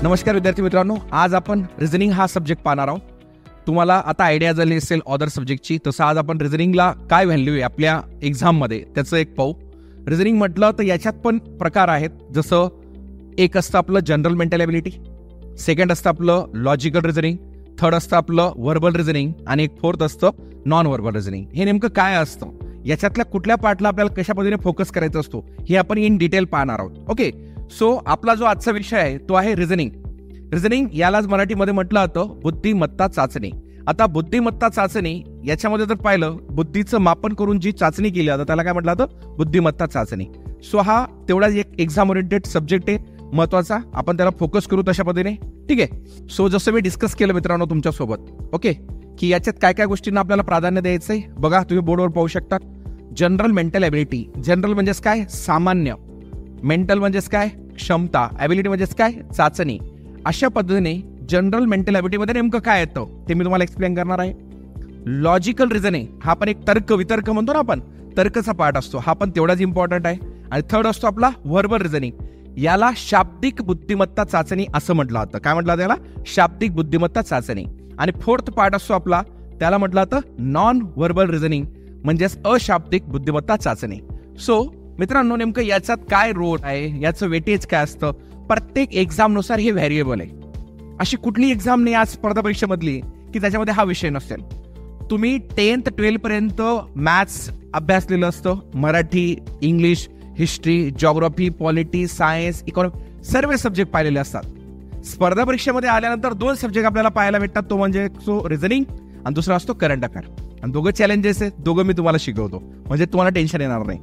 नमस्कार विद्यार्थी मित्रांनो, आज आपण रिझनिंग हा सब्जेक्ट पाहणार आहोत. तुम्हाला आता आयडिया झाली असेल अदर सब्जेक्टची, तसं आज आपण रिझनिंगला काय व्हॅल्यू आहे आपल्या एक्झाममध्ये त्याचं एक पाहू. रिझनिंग म्हटलं तर याच्यात पण प्रकार आहेत. जसं एक असतं आपलं जनरल मेंटल एबिलिटी, सेकंड असतं आपलं लॉजिकल रिझनिंग, थर्ड असतं आपलं व्हर्बल रिझनिंग आणि एक फोर्थ असतं नॉन व्हर्बल रिझनिंग. हे नेमकं काय असतं, याच्यातल्या कुठल्या पार्टला आपल्याला कशा पद्धतीने फोकस करायचा असतो हे आपण इन डिटेल पाहणार आहोत. ओके, सो आपला जो आजचा विषय आहे तो आहे रिझनिंग. रिझनिंग यालाच मराठीमध्ये म्हटलं जातं बुद्धिमत्ता चाचणी. आता बुद्धिमत्ता चाचणी याच्यामध्ये जर पाहिलं, बुद्धीचं मापन करून जी चाचणी केली जातं त्याला काय म्हटलं जातं, बुद्धिमत्ता चाचणी. सो हा तेवढाच एक एक्झाम ओरिएंटेड सब्जेक्ट आहे, महत्वाचा. आपण त्याला फोकस करू तशा पद्धतीने. ठीक आहे, सो जसं मी डिस्कस केलं मित्रांनो तुमच्यासोबत, ओके, की याच्यात काय काय गोष्टींना आपल्याला प्राधान्य द्यायचंय बघा. तुम्ही बोर्डवर पाहू शकता. General mental ability. जनरल म्हणजेच काय, सामान्य. मेंटल म्हणजेच काय, क्षमता. एबिलिटी म्हणजेच काय, चाचणी. अशा पद्धतीने जनरल मेंटल एबिलिटीमध्ये नेमकं काय येतं ते मी तुम्हाला एक्सप्लेन करणार आहे. लॉजिकल रिझनिंग हा पण एक तर्क वितर्क म्हणतो ना आपण, तर्कचा पार्ट असतो, हा पण तेवढाच इम्पॉर्टंट आहे. आणि थर्ड असतो आपला व्हर्बल रिझनिंग. याला शाब्दिक बुद्धिमत्ता चाचणी असं म्हटलं जातं. काय म्हटलं त्याला, शाब्दिक बुद्धिमत्ता चाचणी. आणि फोर्थ पार्ट असतो आपला, त्याला म्हटलं जातं नॉन व्हर्बल रिझनिंग, म्हणजेच अशाब्दिक बुद्धिमत्ता चाचणी. सो मित्रांनो, नेमकं याच्यात काय रोल आहे, याचं वेटेज काय असतं, प्रत्येक एक्झाम नुसार हे व्हेरिएबल आहे. अशी कुठली एक्झाम नाही आज स्पर्धा परीक्षेमधली की त्याच्यामध्ये हा विषय नसेल. तुम्ही 10th 12th पर्यंत मॅथ्स अभ्यासलेलं असतं, Marathi, English, history, geography, polity, science, economy, सर्व सब्जेक्ट पाहिलेले असतात. स्पर्धा परीक्षेमध्ये आल्यानंतर 2 सब्जेक्ट आपल्याला पाहायला भेटतात, तो म्हणजे रिझनिंग आणि दुसरा असतो करंट अफेअर. आणि दोघं चॅलेंजेस आहेत, दोघं मी तुम्हाला शिकवतो, म्हणजे तुम्हाला टेन्शन येणार नाही.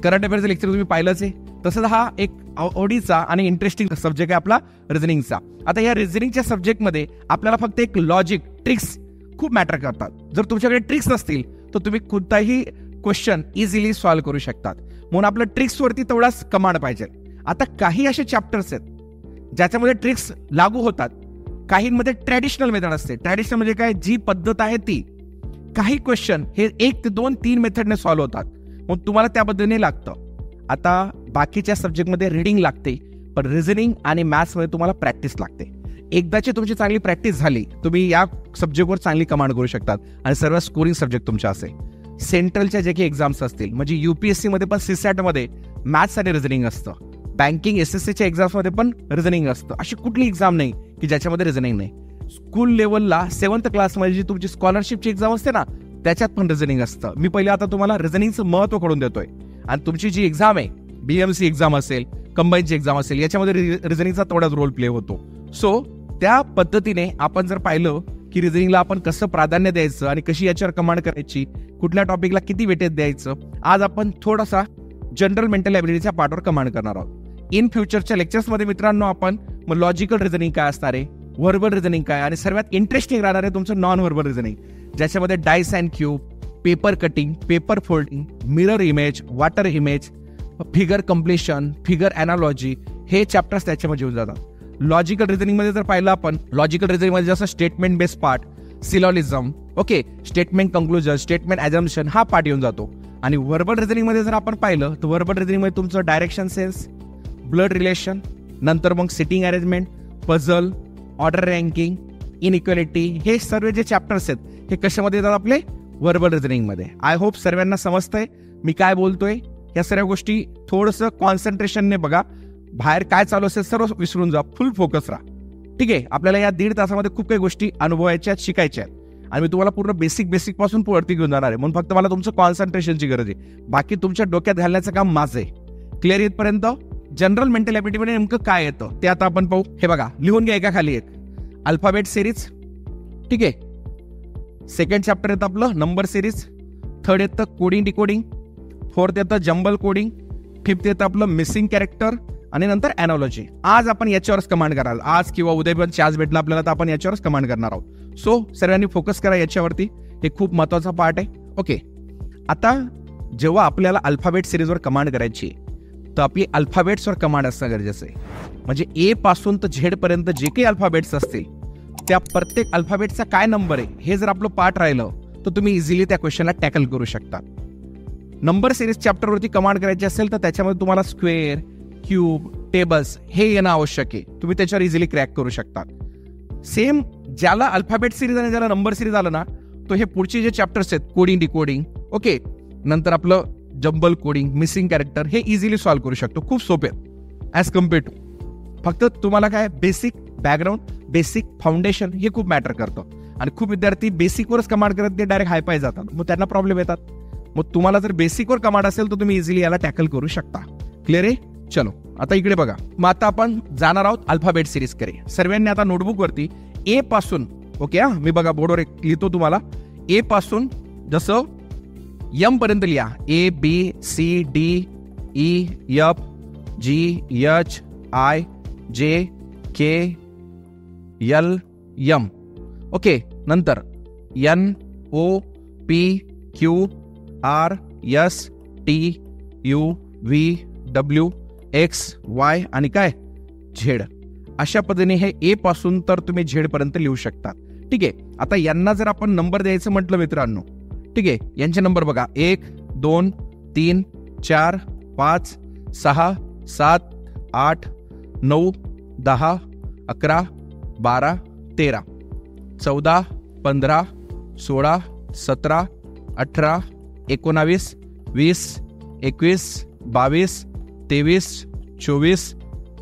करंट अफेअरचं लेक्चर तुम्ही पाहिलंच आहे, तसंच हा एक आवडीचा आणि इंटरेस्टिंग सब्जेक्ट आहे आपला रिझनिंगचा. आता या रिझनिंगच्या सब्जेक्टमध्ये आपल्याला फक्त एक लॉजिक, ट्रिक्स खूप मॅटर करतात. जर तुमच्याकडे ट्रिक्स नसतील तर तुम्ही कोणताही क्वेश्चन इझिली सॉल्व्ह करू शकतात. म्हणून आपलं ट्रिक्सवरती तेवढाच कमांड पाहिजे. आता काही असे चॅप्टर्स आहेत ज्याच्यामध्ये ट्रिक्स लागू होतात, काहींमध्ये ट्रॅडिशनल मेथड असते. ट्रॅडिशनल म्हणजे काय, जी पद्धत आहे ती. काही क्वेश्चन हे 1 ते 2 3 मेथडने सॉल्व्ह होतात, मग तुम्हाला त्या पद्धतीने लागतं. आता बाकीच्या सब्जेक्टमध्ये रिडिंग लागते, पण रिझनिंग आणि मॅथ्समध्ये तुम्हाला प्रॅक्टिस लागते. एकदाची तुमची चांगली प्रॅक्टिस झाली, तुम्ही या सब्जेक्टवर चांगली कमांड करू शकतात आणि सर्व स्कोरिंग सब्जेक्ट तुमच्या असेल. सेंट्रलच्या जे काही एक्झाम्स असतील, म्हणजे युपीएससी मध्ये पण सीसॅटमध्ये मॅथ्स आणि रिझनिंग असतं. बँकिंग एसएससीच्या एक्झाम्समध्ये पण रिझनिंग असतं. अशी कुठली एक्झाम नाही की ज्याच्यामध्ये रिझनिंग नाही. स्कूल लेवलला 7th क्लासमध्ये जी तुमची स्कॉलरशिपची एक्झाम असते ना, त्याच्यात पण रिझनिंग असतं. मी पहिले आता तुम्हाला रिझनिंगचं महत्व करून देतोय. आणि तुमची जी एक्झाम आहे, बीएमसी एक्झाम असेल, कंबाईनची एक्झाम असेल, याच्यामध्ये रिझनिंगचा तेवढाच रोल प्ले होतो. सो त्या पद्धतीने आपण जर पाहिलं की रिझनिंगला आपण कसं प्राधान्य द्यायचं आणि कशी याच्यावर कमांड करायची, कुठल्या टॉपिकला किती वेटेज द्यायचं, आज आपण थोडासा जनरल मेंटल एबिलिटीच्या पार्टवर कमांड करणार आहोत. इन फ्युचरच्या लेक्चर्समध्ये मित्रांनो आपण मग लॉजिकल रिझनिंग काय असणार आहे, व्हर्बल रिझनिंग काय, आणि सर्वात इंटरेस्टिंग राहणार आहे तुमचं नॉन व्हर्बल रिझनिंग, ज्याच्यामध्ये dice and cube, paper cutting, paper folding, mirror image, water image, figure completion, figure analogy, हे चॅप्टर्स त्याच्यामध्ये येऊन जातात. लॉजिकल रिझनिंग मध्ये जर पाहिलं आपण, लॉजिकल रिझनिंग मध्ये जसं statement based part, syllogism, okay, statement conclusion, statement assumption, हा पार्ट येऊन जातो. आणि व्हर्बल रिझनिंग मध्ये जर आपण पाहिलं तर व्हर्बल रिझनिंग मध्ये तुमचं डायरेक्शन सेन्स, ब्लड रिलेशन, नंतर मग sitting arrangement, puzzle, order ranking, inequality, हे सर्व जे चॅप्टर्स आहेत हे कशामध्ये येतात, आपले व्हर्बल रिझनिंग मध्ये. आय होप सर्वांना समजतंय मी काय बोलतोय. या सर्व गोष्टी थोडंसं कॉन्सन्ट्रेशनने बघा, बाहेर काय चालू असेल सर्व विसरून जा, फुल फोकस राहा. ठीक आहे, आपल्याला या 1.5 तासामध्ये खूप काही गोष्टी अनुभवायच्या, शिकायच्या आहेत. आणि मी तुम्हाला पूर्ण बेसिक पासून वरती घेऊन जाणार आहे. म्हणून फक्त मला तुमचं कॉन्सन्ट्रेशनची गरज आहे, बाकी तुमच्या डोक्यात घालण्याचं काम माझं आहे. क्लिअर इथपर्यंत? जनरल मेंटल एबिलिटीमध्ये नेमकं काय येतं ते आता आपण पाहू. हे बघा, लिहून घ्या एका खाली एक. अल्फाबेट सिरीज, ठीक आहे. सेकंड चॅप्टर येतं आपलं नंबर सिरीज. थर्ड येतं कोडिंग डिकोडिंग. फोर्थ येतं जंबल कोडिंग. फिफ्थ येतं आपलं मिसिंग कॅरेक्टर आणि नंतर अॅनॉलॉजी. आज आपण याच्यावरच कमांड कराल. आज किंवा उद्या पण चान्स भेटला आपल्याला तर आपण याच्यावरच कमांड करणार आहोत. सो सर्वांनी फोकस करा याच्यावरती, हे खूप महत्वाचा पार्ट आहे. ओके, आता जेव्हा आपल्याला अल्फाबेट सिरीजवर कमांड करायची तर आपली अल्फाबेट्सवर कमांड असणं गरजेचं आहे. म्हणजे ए पासून तर झेड पर्यंत जे काही अल्फाबेट्स असतील त्या प्रत्येक अल्फाबेटचा काय नंबर आहे हे जर आपलं पार्ट राहिलं तर तुम्ही इझिली त्या क्वेश्चनला टॅकल करू शकता. नंबर सिरीज चॅप्टरवरती कमांड करायची असेल तर त्याच्यामध्ये तुम्हाला स्क्वेअर, क्यूब, टेबल्स हे येणं आवश्यक आहे. तुम्ही त्याच्यावर इझिली क्रॅक करू शकता. सेम ज्याला अल्फाबेट सिरीज आणि ज्याला नंबर सिरीज आलं ना, तो हे पुढचे जे चॅप्टर्स आहेत, कोडिंग डिकोडिंग, ओके, नंतर आपलं जम्बल कोडिंग, मिसिंग कॅरेक्टर, हे इझिली सॉल्व्ह करू शकतो. खूप सोपे ॲज कम्पेअर टू. फक्त तुम्हाला काय बेसिक बॅकग्राऊंड, बेसिक फाउंडेशन हे खूप मॅटर करतं. आणि खूप विद्यार्थी बेसिकवरच कमांड करत ते डायरेक्ट हायपाय जातात, मग त्यांना प्रॉब्लेम येतात. मग तुम्हाला जर बेसिकवर कमांड असेल तर तुम्ही इझिली याला टॅकल करू शकता. क्लिअर आहे? चलो आता इकडे बघा. मग आता आपण जाणार आहोत अल्फाबेट सिरीज कडे. सर्वांनी आता नोटबुक वरती ए पासून, ओके, हा मी बघा बोर्डवर लिहितो तुम्हाला, ए पासून जसं यम पर्यंत लिहा. A B C D E F G H I J K L M, okay, नंतर N O P Q R S T U V W X Y आणि काय झेड. अशा पद्धतीने हे ए पासून तर तुम्ही झेड पर्यंत लिहू शकता. ठीक आहे. आता यांना जर आपण नंबर द्यायचं म्हटलं मित्रांनो, ठीक आहे, यांचे नंबर बघा 1 2 3 4 5 6 7 8 9 10 11 12 13 14 15 16 17 18 19 20 21 22 23 24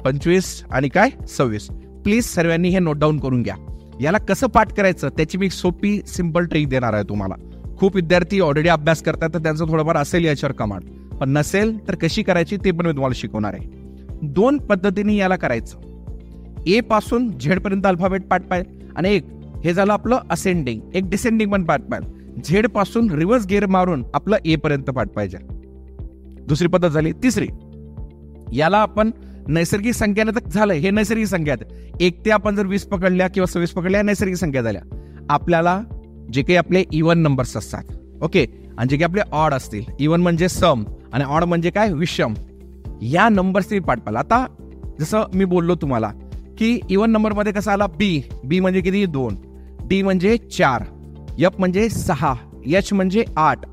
25 आणि काय 26. प्लीज सर्वांनी हे नोट डाऊन करून घ्या. याला कसं पाठ करायचं त्याची मी सोपी सिंपल ट्रिक देणार आहे तुम्हाला. खूप विद्यार्थी ऑलरेडी अभ्यास करतात तर त्यांचं थोडंफार असेल याच्यावर कमांड, पण नसेल तर कशी करायची ते पण मी तुम्हाला शिकवणार आहे. 2 पद्धतीने याला करायचं. ए पासून झेड पर्यंत अल्फाबेट पाठ पाहिजे आणि एक हे झालं आपलं असेंडिंग, एक डिसेंडिंग पण पाठ पाहिजे. झेड पासून रिव्हर्स गिअर मारून आपलं ए पर्यंत पाठ पाहिजे. दुसरी पद्धत झाली. तिसरी, याला आपण नैसर्गिक संख्याने तर झालं, हे नैसर्गिक संख्या आहेत. 1 ते आपण जर 20 पकडल्या किंवा 26 पकडल्या नैसर्गिक संख्या झाल्या. आपल्याला जे काही आपले इव्हन नंबर्स असतात, ओके, आणि जे काही आपले ऑड असतील, इव्हन म्हणजे सम आणि ऑड म्हणजे काय विषम, या नंबर्सचे पाठ पाहिजे. आता जसं मी बोललो तुम्हाला की इव्हन नंबर मध्ये कसा आला बी, बी म्हणजे किती 2, डी म्हणजे 4, एफ म्हणजे 6, एच म्हणजे 8,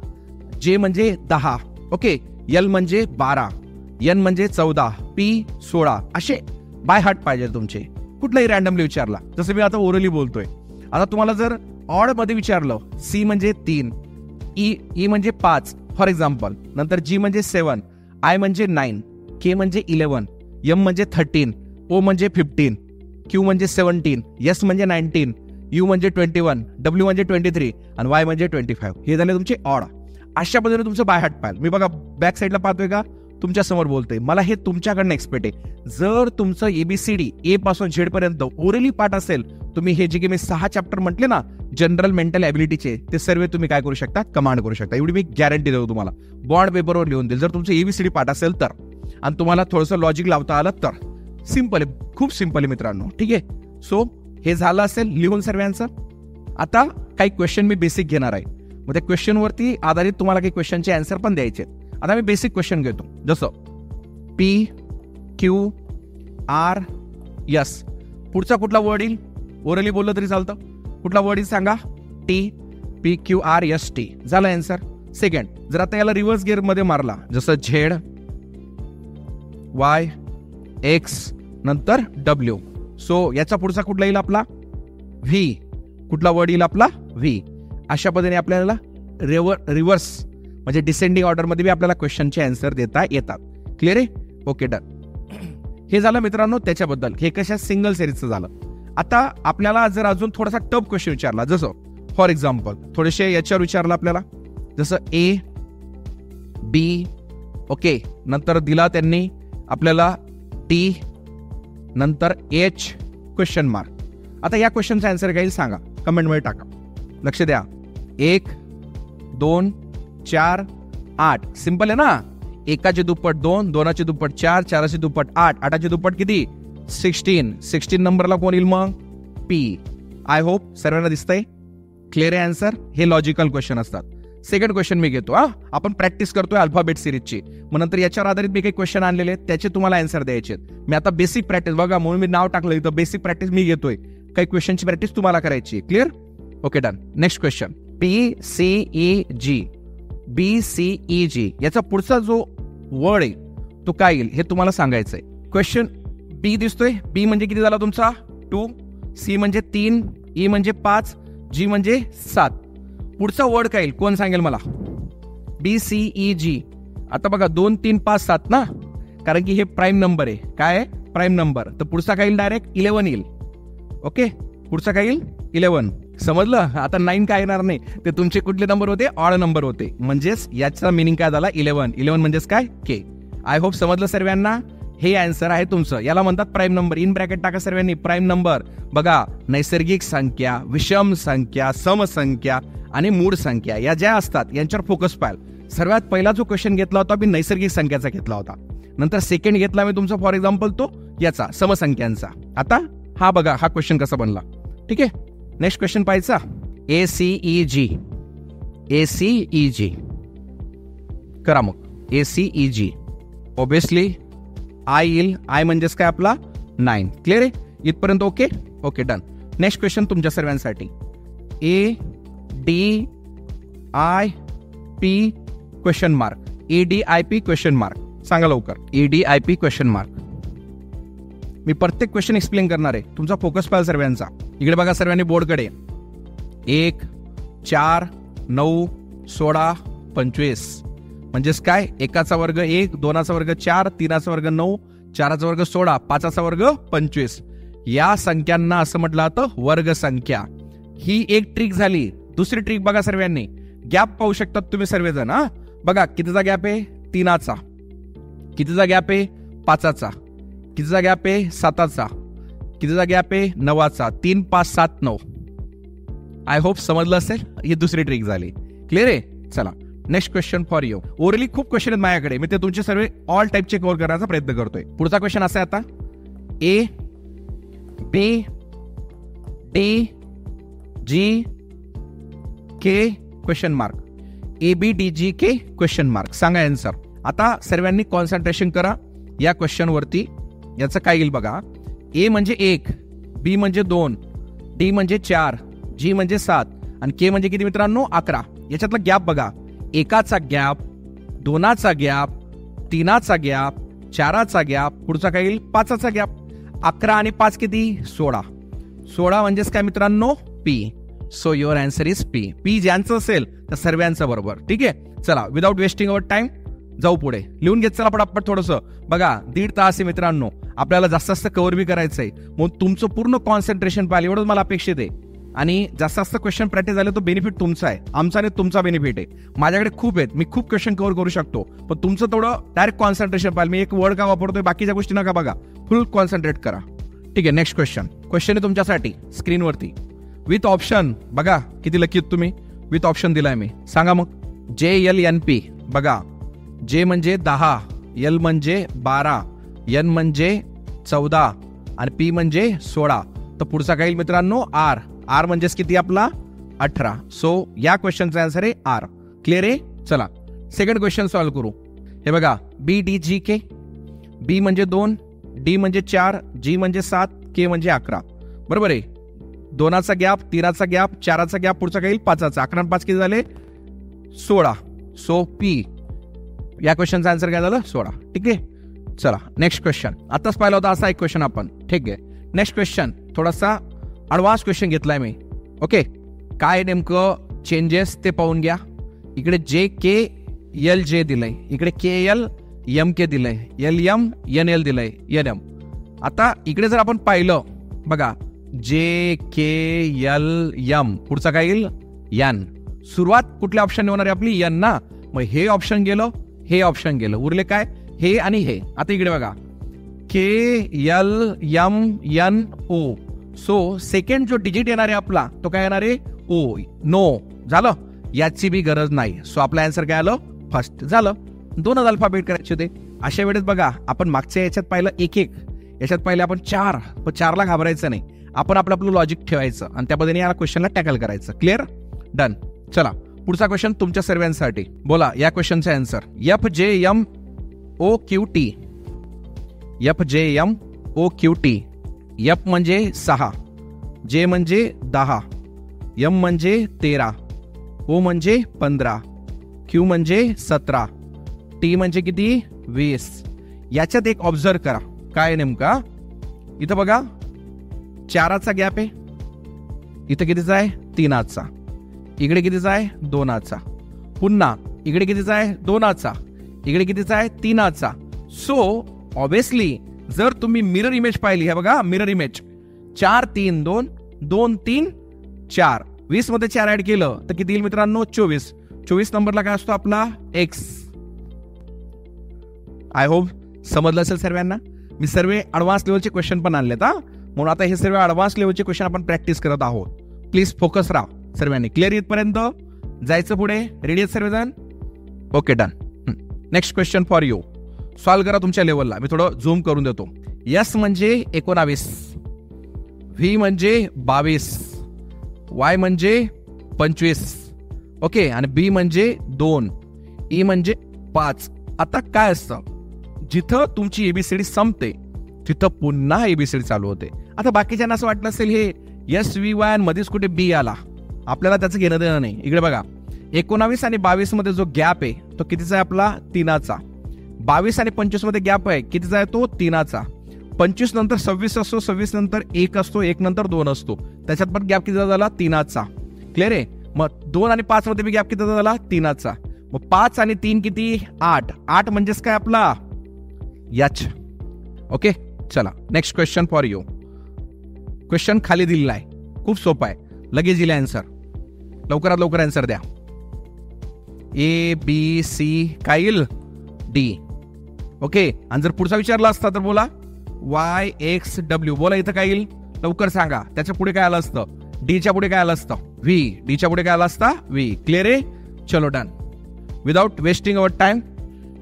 जे म्हणजे 10, ओके, एल म्हणजे 12, एन म्हणजे 14, पी 16. असे बाय हार्ट पाहिजे तुमचे. कुठलाही रॅन्डमली विचारला, जसं मी आता ओरली बोलतोय. आता तुम्हाला जर ऑड मध्ये विचारलं, सी म्हणजे 3, ई म्हणजे 5 फॉर एक्झाम्पल, नंतर जी म्हणजे 7, आय म्हणजे 9, के म्हणजे 11, एम म्हणजे 13, ओ म्हणजे 15, क्यू म्हणजे 17, एस म्हणजे 19, यू म्हणजे 21, डब्ल्यू म्हणजे 23 आणि वाय म्हणजे 25. हे झाले तुमचे ऑड. अशा पद्धतीने तुमचं बाय हार्ट पाहिजे. मी बघा बॅक साईडला पाहतोय का, तुमच्या समोर बोलतोय, मला हे तुमच्याकडनं एक्सपेक्ट आहे. जर तुमचं एबीसीडी ए पासून झेड पर्यंत ओरली पाठ असेल, तुम्ही हे जे की मी 6 चॅप्टर म्हटले ना जनरल मेंटल ॲबिलिटीचे, ते सर्व तुम्ही काय करू शकता, कमांड करू शकता. एवढी मी गॅरंटी देतो तुम्हाला. बॉन्ड पेपरवर लिहून देईल जर तुमचं एबीसीडी पाठ असेल तर, आणि तुम्हाला थोडंसं लॉजिक लावता आलं तर. सिंपल आहे, खूप सिंपल आहे मित्रांनो. ठीक आहे. सो हे झालं असेल लिहून सर्वांचं. आता काही क्वेश्चन मी बेसिक घेणार आहे, मग त्या क्वेश्चनवरती आधारित तुम्हाला काही क्वेश्चनचे आन्सर पण द्यायचे. आता मी बेसिक क्वेश्चन घेतो, जसं पी क्यू आर एस. पुढचा कुठला वर्ड येईल, ओरली बोललं तरी चालतं. कुठला वर्ड येईल सांगा, T, P Q R S T. झालं आन्सर. सेकंड, जर आता याला रिव्हर्स गिअर मध्ये मारला, जसं झेड वाय एक्स नंतर डब्ल्यू. सो याचा पुढचा कुठला येईल आपला व्ही. कुठला वर्ड येईल आपला व्ही. अशा पद्धतीने आपल्याला रिव्हर्स म्हणजे डिसेंडिंग ऑर्डर मध्ये आपल्याला क्वेश्चनचे आन्सर देता येतात. क्लिअर आहे? Okay, done. हे झालं मित्रांनो त्याच्याबद्दल. हे कशा सिंगल सिरीजचं झालं. आता आपल्याला जर अजून थोडासा टफ क्वेश्चन विचारला, जसं फॉर एक्झाम्पल थोडेसे याच्यावर विचारलं आपल्याला, जसं ए बी, ओके, नंतर दिला त्यांनी आपल्याला टी, नंतर एच क्वेश्चन मार्क. आता या क्वेश्चनचा आन्सर काय सांगा, कमेंट मध्ये टाका. लक्ष द्या. 1 2 4 8. सिंपल आहे ना. एकाचे दुप्पट 2, 2चे दुप्पट 4, 4चे दुप्पट 8, 8चे दुप्पट किती 16. 16 नंबरला कोण येईल मग पी. आय होप सर्वांना दिसतंय. क्लिअर आहे आन्सर. हे लॉजिकल क्वेश्चन असतात. सेकंड क्वेश्चन मी घेतो. आपण प्रॅक्टिस करतोय अल्फाबेट सिरीजची, मग नंतर याच्यावर आधारित मी काही क्वेश्चन आणलेले आहेत त्याचे तुम्हाला आन्सर द्यायचे. मी आता बेसिक प्रॅक्टिस बघा म्हणून मी नाव टाकलं इथं, बेसिक प्रॅक्टिस मी घेतोय. काही क्वेश्चनची प्रॅक्टिस तुम्हाला करायची. Clear? Okay, done. Next question, PCEG BCEG याचा पुढचा जो वर्ड आहे तो काय येईल हे तुम्हाला सांगायचंय. क्वेश्चन बी दिसतोय. बी म्हणजे किती झाला तुमचा 2, सी म्हणजे 3, ई म्हणजे 5, जी म्हणजे 7. पुढचा वर्ड काय येईल कोण सांगेल मला? BCEG. आता बघा 2 3 5 7 ना, कारण की हे प्राईम नंबर आहे. काय प्राईम नंबर. तर पुढचा काय येईल? डायरेक्ट 11 येईल. ओके, पुढचा काय येईल? 11. समजलं? आता 9 काय येणार नाही. ते तुमचे कुठले नंबर होते? ऑड नंबर होते. म्हणजेच याचा मिनिंग काय झाला? 11. 11 म्हणजेच काय? के. आय होप समजलं सर्वांना. हे आन्सर आहे तुमचं. याला म्हणतात प्राईम नंबर. इन ब्रॅकेट टाका सर्वांनी. प्राईम नंबर बघा, नैसर्गिक संख्या, विषम संख्या, समसंख्या आणि मूळ संख्या या ज्या असतात यांच्यावर फोकस पाहिजे. सर्वात पहिला जो क्वेश्चन घेतला होता मी नैसर्गिक संख्याचा घेतला होता. नंतर सेकंड घेतला मी तुमचा फॉर एक्झाम्पल तो याचा समसंख्यांचा. आता हा बघा हा क्वेश्चन कसा बनला. ठीक आहे, नेक्स्ट क्वेश्चन पाहायचा. ACEG. ACEG करा मग. ACEG ऑब्विसली आय येईल. आय म्हणजेच काय आपला 9. क्लिअर आहे इथपर्यंत? Okay okay done. Next question तुमच्या सर्वांसाठी. ADIP question mark. ADIP question mark सांगा लवकर. ADIP question mark. मी प्रत्येक क्वेश्चन एक्सप्लेन करणार आहे. तुमचा फोकस पाहिजे सर्वांचा. इकडे बघा सर्वांनी बोर्डकडे. 1 4 9 16 25 म्हणजेच काय? एकाचा वर्ग 1, 2चा वर्ग 4, 3चा वर्ग 9, 4चा वर्ग 16, 5चा वर्ग 25. या संख्यांना असं म्हटलं जातं वर्ग संख्या. ही एक ट्रिक झाली. दुसरी ट्रिक बघा सर्वांनी. गॅप पाहू शकतात तुम्ही सर्वजण. हा बघा कितीचा गॅप आहे? 3चा. कितीचा गॅप आहे? 5चा. कितीचा गॅप आहे? 7चा. कितीचा गॅप आहे? 9चा. 3 5 7 9. आय होप समजलं असेल. ही दुसरी ट्रिक झाली. क्लिअर आहे? चला next question for you. Orally खूप क्वेश्चन आहेत माझ्याकडे. मी ते तुमचे सर्व ऑल टाइपचे कव्हर करण्याचा प्रयत्न करतोय. पुढचा क्वेश्चन असा आहे आता. A B D G K question mark. ABDGK question mark. सांगा आन्सर. आता सर्वांनी कॉन्सन्ट्रेशन करा या क्वेश्चन वरती. याचं काय येईल बघा. A म्हणजे 1, B म्हणजे 2, D म्हणजे 4, G म्हणजे 7 आणि K म्हणजे किती मित्रांनो? 11. याच्यातला गॅप बघा. 1चा गॅप, 2चा गॅप, 3चा गॅप, 4चा गॅप, पुढचा काय येईल? 5चा गॅप. 11 आणि 5 किती? 16. 16 म्हणजेच काय मित्रांनो? P. So your answer is P. P ज्यांचं असेल तर सर्वांचं बरोबर. ठीक आहे, चला विदाउट वेस्टिंग अवर टाइम जाऊ पुढे. लिहून घेत चला पटापट थोडंसं. बघा 1.5 तास आहे मित्रांनो. आपल्याला जास्त जास्त कव्हर बी करायचंय. मग तुमचं पूर्ण कॉन्सन्ट्रेशन पाहिजे एवढंच मला अपेक्षित आहे. आणि जास्त जास्त क्वेश्चन प्रॅक्टिस झाले तो बेनिफिट तुमचा आहे, आमचा नाही तुमचा बेनिफिट आहे. माझ्याकडे खूप आहेत, मी खूप क्वेश्चन कव्हर करू शकतो, पण तुमचं थोडं डायरेक्ट कॉन्सन्ट्रेशन पाहिजे. मी एक वर्ड का वापरतोय, बाकीच्या गोष्टी नका बघा, फुल कॉन्सन्ट्रेट करा. ठीक आहे, नेक्स्ट क्वेश्चन आहे तुमच्यासाठी स्क्रीनवरती विथ ऑप्शन. बघा किती लकी तुम्ही, विथ ऑप्शन दिलाय मी. सांगा मग. JLNP. बघा जे म्हणजे 10, L म्हणजे 12, N म्हणजे 14 आणि P म्हणजे 16. तर पुढचा काय येईल मित्रांनो? R. R म्हणजेच किती आपला? 18. सो या क्वेश्चनचा आन्सर आहे R. क्लिअर आहे? चला सेकंड क्वेश्चन सॉल्व्ह करू. हे बघा BDGK. B म्हणजे 2, D म्हणजे 4, G म्हणजे 7, K म्हणजे 11. बरोबर आहे. 2चा गॅप, 3चा गॅप, 4चा गॅप, पुढचा काय येईल? 5चा. 11 आणि 5 किती झाले? 16. So P. या क्वेश्चनचा आन्सर काय झालं? 16. ठीक आहे, चला नेक्स्ट क्वेश्चन. आताच पाहिला होता असा एक क्वेश्चन आपण. ठीक आहे, नेक्स्ट क्वेश्चन थोडासा ॲडव्हान्स क्वेश्चन घेतलाय मी. ओके, काय नेमकं चेंजेस ते पाहून घ्या. इकडे JKLJ दिलंय, इकडे KLMK दिलंय, LMNL दिलंय, NM. आता इकडे जर आपण पाहिलं बघा JKLM, पुढचा काय येईल? N. सुरुवात कुठल्या ऑप्शन होणार आहे आपली? N ना. मग हे ऑप्शन गेलं, हे ऑप्शन गेलं, उरले काय? हे आणि हे. आता इकडे बघा KLMNO. सो सेकंड जो डिजिट येणार आहे आपला तो काय येणार आहे? O. नो झालं, याची बी गरज नाही. सो आपला आन्सर काय आलं? फर्स्ट झालं. 2 अल्फाबेट करायचे होते. अशा वेळेस बघा आपण मागच्या याच्यात पाहिलं 1-1, याच्यात पाहिलं आपण 4, पण 4ला घाबरायचं नाही. आपण आपलं लॉजिक ठेवायचं आणि त्या पद्धतीने या क्वेश्चनला टॅकल करायचं. क्लिअर? डन. चला पुढचा क्वेश्चन तुमच्या सर्वांसाठी. बोला या क्वेश्चनचा आन्सर. FJMOQT. FJMOQT. F म्हणजे 6, J म्हणजे 10, M म्हणजे 13, O म्हणजे 15, Q म्हणजे 17, T म्हणजे किती? 20. याच्यात एक ऑब्झर्व करा. काय नेमका इथं बघा 4चा गॅप आहे, इथं कितीचा आहे 3चा, इकडे कितीचा आहे 2चा, पुन्हा इकडे कितीचा आहे 2चा, इकडे कितीचा आहे 3चा. सो ऑब्विसली जर तुम्ही मिरर इमेज पाहिली, हे बघा मिरर इमेज 4 3 2 2 3 4, 20 मध्ये 4 ऍड केलं तर किती येईल मित्रांनो 24. 24 नंबरला काय असतो आपला एक्स. आय होप समजलं असेल सर्वांना. मी सर्व ऍडव्हान्स लेवलचे क्वेश्चन पण आणलेत हा, म्हणून आता हे सर्व ऍडव्हान्स लेवलचे क्वेश्चन आपण प्रॅक्टिस करत आहोत. प्लीज फोकस राहा सर्वांनी. क्लिअर इथपर्यंत जायचं पुढे. रेडी आहेत सर्वजण? Okay done. Next question for you. Solve करा तुमच्या लेवलला. मी थोडं झूम करून देतो. यस म्हणजे 19, व्ही म्हणजे 22, वाय म्हणजे 25, ओके, आणि बी म्हणजे 2, ई म्हणजे 5. आता काय असतं, जिथं तुमची एबीसीडी संपते तिथं पुन्हा एबीसीडी चालू होते. आता बाकीच्यांना असं वाटलं असेल हे एस व्ही वाय मध्येच कुठे बी आला, आपल्याला त्याचं घेणं देणं नाही. इकडे बघा 19 आणि 22 मध्ये जो गॅप आहे तो कितीचा आहे आपला 3चा. 22 आणि 25 मध्ये गॅप आहे कितीचा आहे तो 3चा. 25 नंतर 26 असतो, 26 नंतर 1 असतो, 1 नंतर 2 असतो, त्याच्यात पण गॅप कितीचा झाला 3चा. क्लिअर आहे. मग 2 आणि 5 मध्ये गॅप कितीचा झाला 3चा. मग 5 आणि 3 किती 8. 8 म्हणजेच काय आपला याच. ओके चला next question for you. Question खाली दिलेला आहे, खूप सोपा आहे, लगेच दिला आन्सर. लवकरात लवकर आन्सर द्या. ए बी सी काय येईल डी. ओके, आणि जर पुढचा विचारला असता तर बोला वाय एक्स डब्ल्यू. बोला इथं काय येईल लवकर सांगा. त्याच्या पुढे काय आलं असतं डीच्या पुढे काय आलं असतं व्ही. डीच्या पुढे काय आलं असतं व्ही. क्लिअर आहे. चलो done. Without wasting our time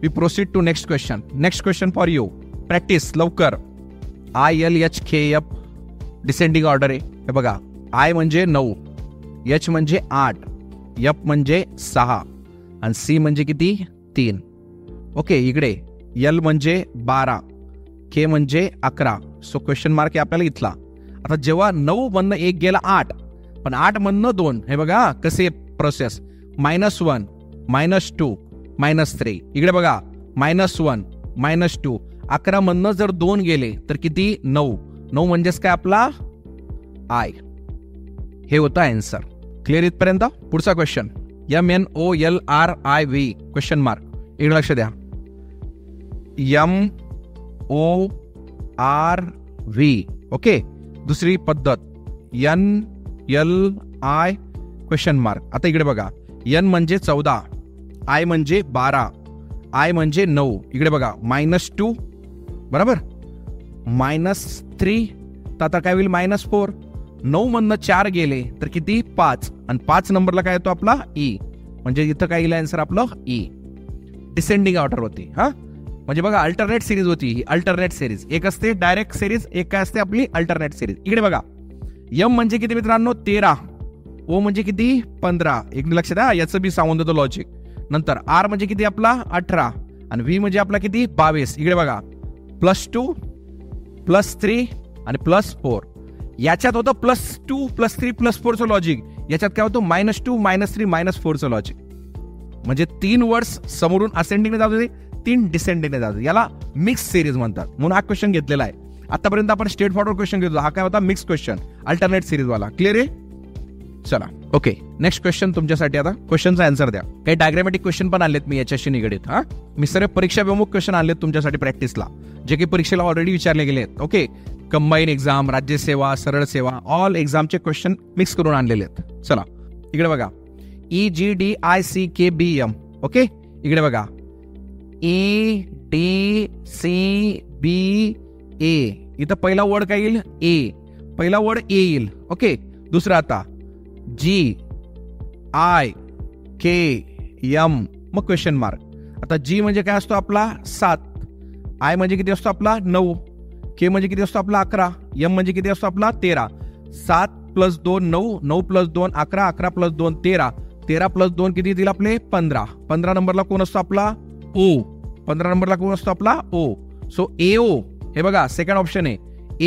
we proceed to next question. Next question for you. Practice लवकर. ILHKF डिसेंडिंग ऑर्डर आहे. हे बघा आय म्हणजे 9, एच म्हणजे 8, एफ म्हणजे 6 आणि सी म्हणजे किती 3. ओके, इकडे एल म्हणजे 12, के म्हणजे 11. सो क्वेश्चन मार्क आहे आपल्याला इथला. आता जेव्हा 9 मधनं 1 गेला 8, पण 8 मधनं 2, हे बघा कसे प्रोसेस. -1 -2 -3. इकडे बघा -1 -2. 11 मधनं जर 2 गेले तर किती 9. 9 म्हणजेच काय आपला आय. हे होतं आन्सर. क्लिअर इथपर्यंत. पुढचा क्वेश्चन MNOLRIV क्वेश्चन मार्क. इकडे लक्ष द्या. MORV. ओके, दुसरी पद्धत NLI क्वेश्चन मार्क. आता इकडे बघा N म्हणजे 14, आय म्हणजे 12, आय म्हणजे 9. इकडे बघा -2 बरोबर, -3. तर आता काय होईल -4. 9 मधनं 4 गेले तर किती 5, आणि 5 नंबरला काय येतो आपला ई. म्हणजे इथं काय येईल आन्सर आपलं ई. डिसेंडिंग ऑर्डर होती हा. म्हणजे बघा अल्टरनेट सिरीज होती ही. अल्टरनेट सिरीज एक असते डायरेक्ट सिरीज, एक काय असते आपली अल्टरनेट सिरीज. इकडे बघा एम म्हणजे किती मित्रांनो 13, ओ म्हणजे किती 15. एक लक्ष द्या, याचं बी सांगून देतो लॉजिक. नंतर आर म्हणजे किती आपला 18 आणि व्ही म्हणजे आपला किती 22. इकडे बघा +2 +3 आणि +4. याच्यात होतं +2 +3 +4चं लॉजिक. याच्यात काय होतं -2 -3 -4चं लॉजिक. म्हणजे 3 वर्ड्स समोरून असेंडिंगने जात होते, 3 डिसेंडिंगने जात होते. याला मिक्स सिरीज म्हणतात. म्हणून हा क्वेश्चन घेतलेला आहे. आतापर्यंत आपण स्ट्रेट फॉरवर्ड क्वेश्चन घेतो, हा काय होता मिक्स क्वेश्चन, अल्टरनेट सिरीज वाला. क्लिअर आहे. चला ओके, नेक्स्ट क्वेश्चन तुमच्यासाठी. आता क्वेश्चनचा आन्सर द्या. काही डायग्रामॅटिक क्वेश्चन पण आणलेत मी याच्याशी निगडीत. हा, मी सर्व परीक्षा विमुख क्वेश्चन आणलेत तुमच्यासाठी प्रॅक्टिसला, जे की परीक्षेला ऑलरेडी विचारले गेले आहेत. ओके, कंबाईन एक्झाम, राज्यसेवा, सरळ सेवा, ऑल एक्झामचे क्वेश्चन मिक्स करून आणलेले आहेत. चला इकडे बघा EGDICKBM. ओके, इकडे बघा EDCBA. इथं पहिला वर्ड काय येईल ए. पहिला वर्ड ए येईल. ओके, दुसरा आता GIKM मग क्वेश्चन मार्क. आता जी म्हणजे काय असतो आपला 7, आय म्हणजे किती असतो आपला 9, के म्हणजे किती असतो आपला 11, एम म्हणजे किती असतो आपला 13. 7 + 2 9, 9 + 2 11, 11 + 2 13, 13 + 2 किती येतील आपले 15. 15 नंबरला कोण असतो आपला ओ. 15 नंबरला कोण असतो आपला ओ. सो AO हे बघा सेकंड ऑप्शन आहे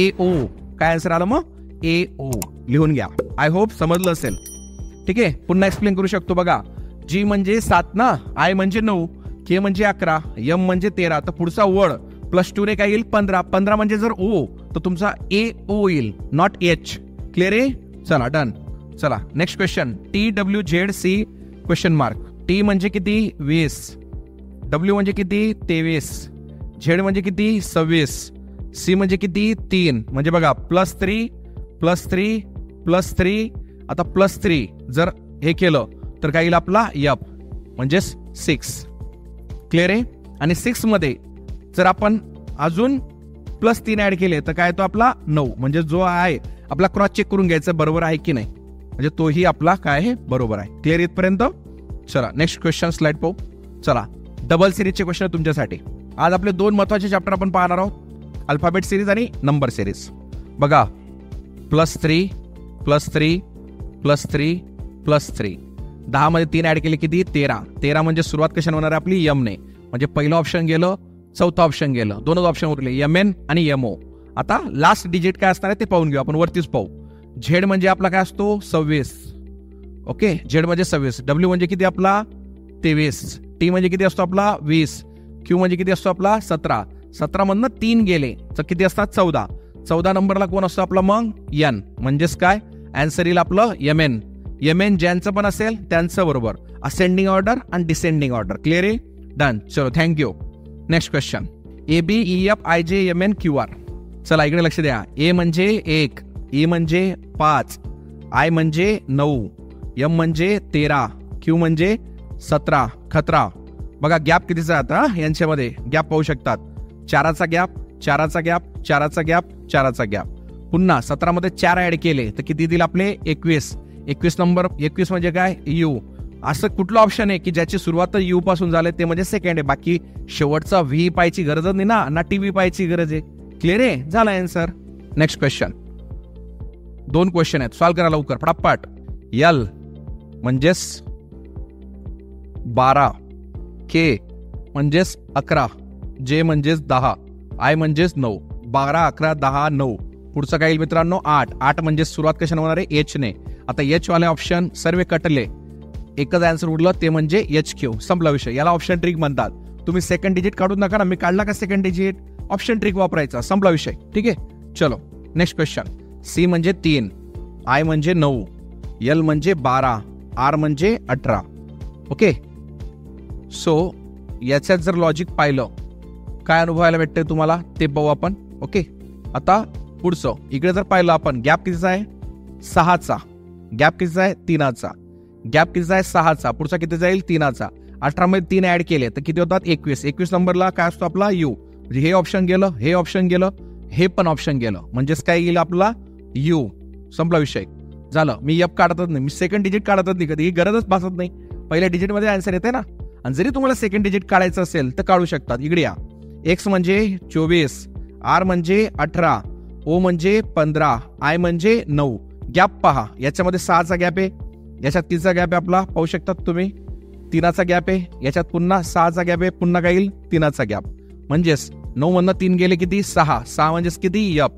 AO. काय आन्सर आलं मग AO. लिहून घ्या. आय होप समजलं असेल. ठीक आहे, पुन्हा एक्सप्लेन करू शकतो. बघा जी म्हणजे 7 ना, आय म्हणजे 9, के म्हणजे 11, एम म्हणजे 13. तर पुढचा वर्ड +2 ने काय येईल 15. 15 म्हणजे जर O तर तुमचा AO येईल, नॉट H. क्लिअर आहे? चला डन. चला next question. TWZC question mark. T म्हणजे किती? 20. W म्हणजे किती? 23. Z म्हणजे किती? 26. C म्हणजे किती? 3. म्हणजे बघा +3 +3 +3 आता +3 जर हे केलं तर काय येईल आपला F म्हणजे 6. क्लिअर आहे? आणि 6 मध्ये जर आपण अजून +3 ऍड केले तर काय तो आपला 9. म्हणजे जो आहे आपला क्रॉस चेक करून घ्यायचा बरोबर आहे की नाही, म्हणजे तोही आपला काय आहे बरोबर आहे. क्लिअर इथपर्यंत? चला नेक्स्ट क्वेश्चन स्लाइड पाहू. चला डबल सिरीजचे क्वेश्चन तुमच्यासाठी. आज आपले 2 महत्वाचे चॅप्टर आपण पाहणार आहोत, अल्फाबेट सिरीज आणि नंबर सिरीज. बघा +3 +3 +3 +3 10 मध्ये 3 ऍड केले किती? 13. 13 म्हणजे सुरुवात कशाने होणार आहे आपली? M ने. म्हणजे पहिलं ऑप्शन गेलं, चौथं ऑप्शन गेलं, 2च ऑप्शन उरले MN आणि MO. आता लास्ट डिजिट काय असणार आहे ते पाहून घेऊ आपण, वरतीच पाहू. Z म्हणजे आपला काय असतो? 26. ओके, Z म्हणजे 26. W म्हणजे किती आपला? 23. T म्हणजे किती असतो आपला? 20. Q म्हणजे किती असतो आपला? 17. 17 मधनं 3 गेले तर किती असतात? 14. 14 नंबरला कोण असतो आपला मग? N. म्हणजेच काय आन्सर येईल आपलं MN. MN ज्यांचं पण असेल त्यांचं बरोबर. असेंडिंग ऑर्डर आणि डिसेंडिंग ऑर्डर. क्लिअर आहे? डन. चलो थँक्यू. Next question. ABEFIJMNQR. चला इकडे लक्ष द्या. A म्हणजे 1, E म्हणजे 5, I म्हणजे 9, M म्हणजे 13, Q म्हणजे 17. खतरा. बघा गॅप कितीचा आता यांच्यामध्ये गॅप पाहू शकतात. 4चा गॅप, 4चा गॅप, 4चा गॅप, 4चा गॅप. पुन्हा 17 मध्ये 4 ऍड केले तर किती दिल आपले? 21. 21 नंबर 21 म्हणजे काय? U. असं कुठलं ऑप्शन आहे की ज्याची सुरुवात U पासून झाली ते म्हणजे सेकंड आहे. बाकी शेवटचा V पाहायची गरजच नाही ना TV पाहायची गरज आहे. क्लिअर आहे? झाला आन्सर. Next question. 2 क्वेश्चन आहेत, सॉल्व्ह करा लवकर फटाफट. L म्हणजेच 12, K म्हणजेच 11, J म्हणजेच 10, I म्हणजेच 9. 12 11 10 9. पुढचं काय येईल मित्रांनो? 8. 8 म्हणजे सुरुवात कशाने होणार आहे? H ने. आता H वाले ऑप्शन सर्व कटले, एकच आन्सर उरलं ते म्हणजे HQ. संपला विषय. याला ऑप्शन ट्रिक म्हणतात. तुम्ही सेकंड डिजिट काढू नका ना, मी काढला का सेकंड डिजिट? ऑप्शन ट्रिक वापरायचा. संपला विषय. ठीक आहे? चलो नेक्स्ट क्वेश्चन. C म्हणजे 3, I म्हणजे 9, L म्हणजे 12, R म्हणजे 18. ओके, सो याच्यात जर लॉजिक पाहिलं काय अनुभवायला भेटतंय तुम्हाला ते पाहू आपण. ओके, आता पुढचं इकडे जर पाहिलं आपण, गॅप कितीचा आहे? 6चा. गॅप कितीचा आहे? 3चा. गॅप कितीचा आहे? 6चा. पुढचा किती जाईल? 3चा. 18 मध्ये 3 ऍड केले तर किती होतात? 21. 21 नंबरला काय असतो आपला? U. म्हणजे हे ऑप्शन गेलं, हे ऑप्शन गेलं, हे पण ऑप्शन गेलं, म्हणजेच काय येईल आपला? U. संपला विषय. झालं. मी F काढतच नाही, मी सेकंड डिजिट काढतच नाही, कधी गरजच भासत नाही. पहिल्या डिजिट मध्ये आन्सर येते ना. आणि जरी तुम्हाला सेकंड डिजिट काढायचं असेल तर काढू शकतात. इकडे या. X म्हणजे 24, R म्हणजे 18, O म्हणजे 15, I म्हणजे 9. गॅप पहा, याच्यामध्ये 6चा गॅप आहे, याच्यात 3चा गॅप आहे आपला, पाहू शकतात तुम्ही. 3चा गॅप आहे, याच्यात पुन्हा 6चा गॅप आहे, पुन्हा काय येईल? 3चा गॅप. म्हणजेच 9 मधनं 3 गेले किती? 6. 6 म्हणजेच किती? F.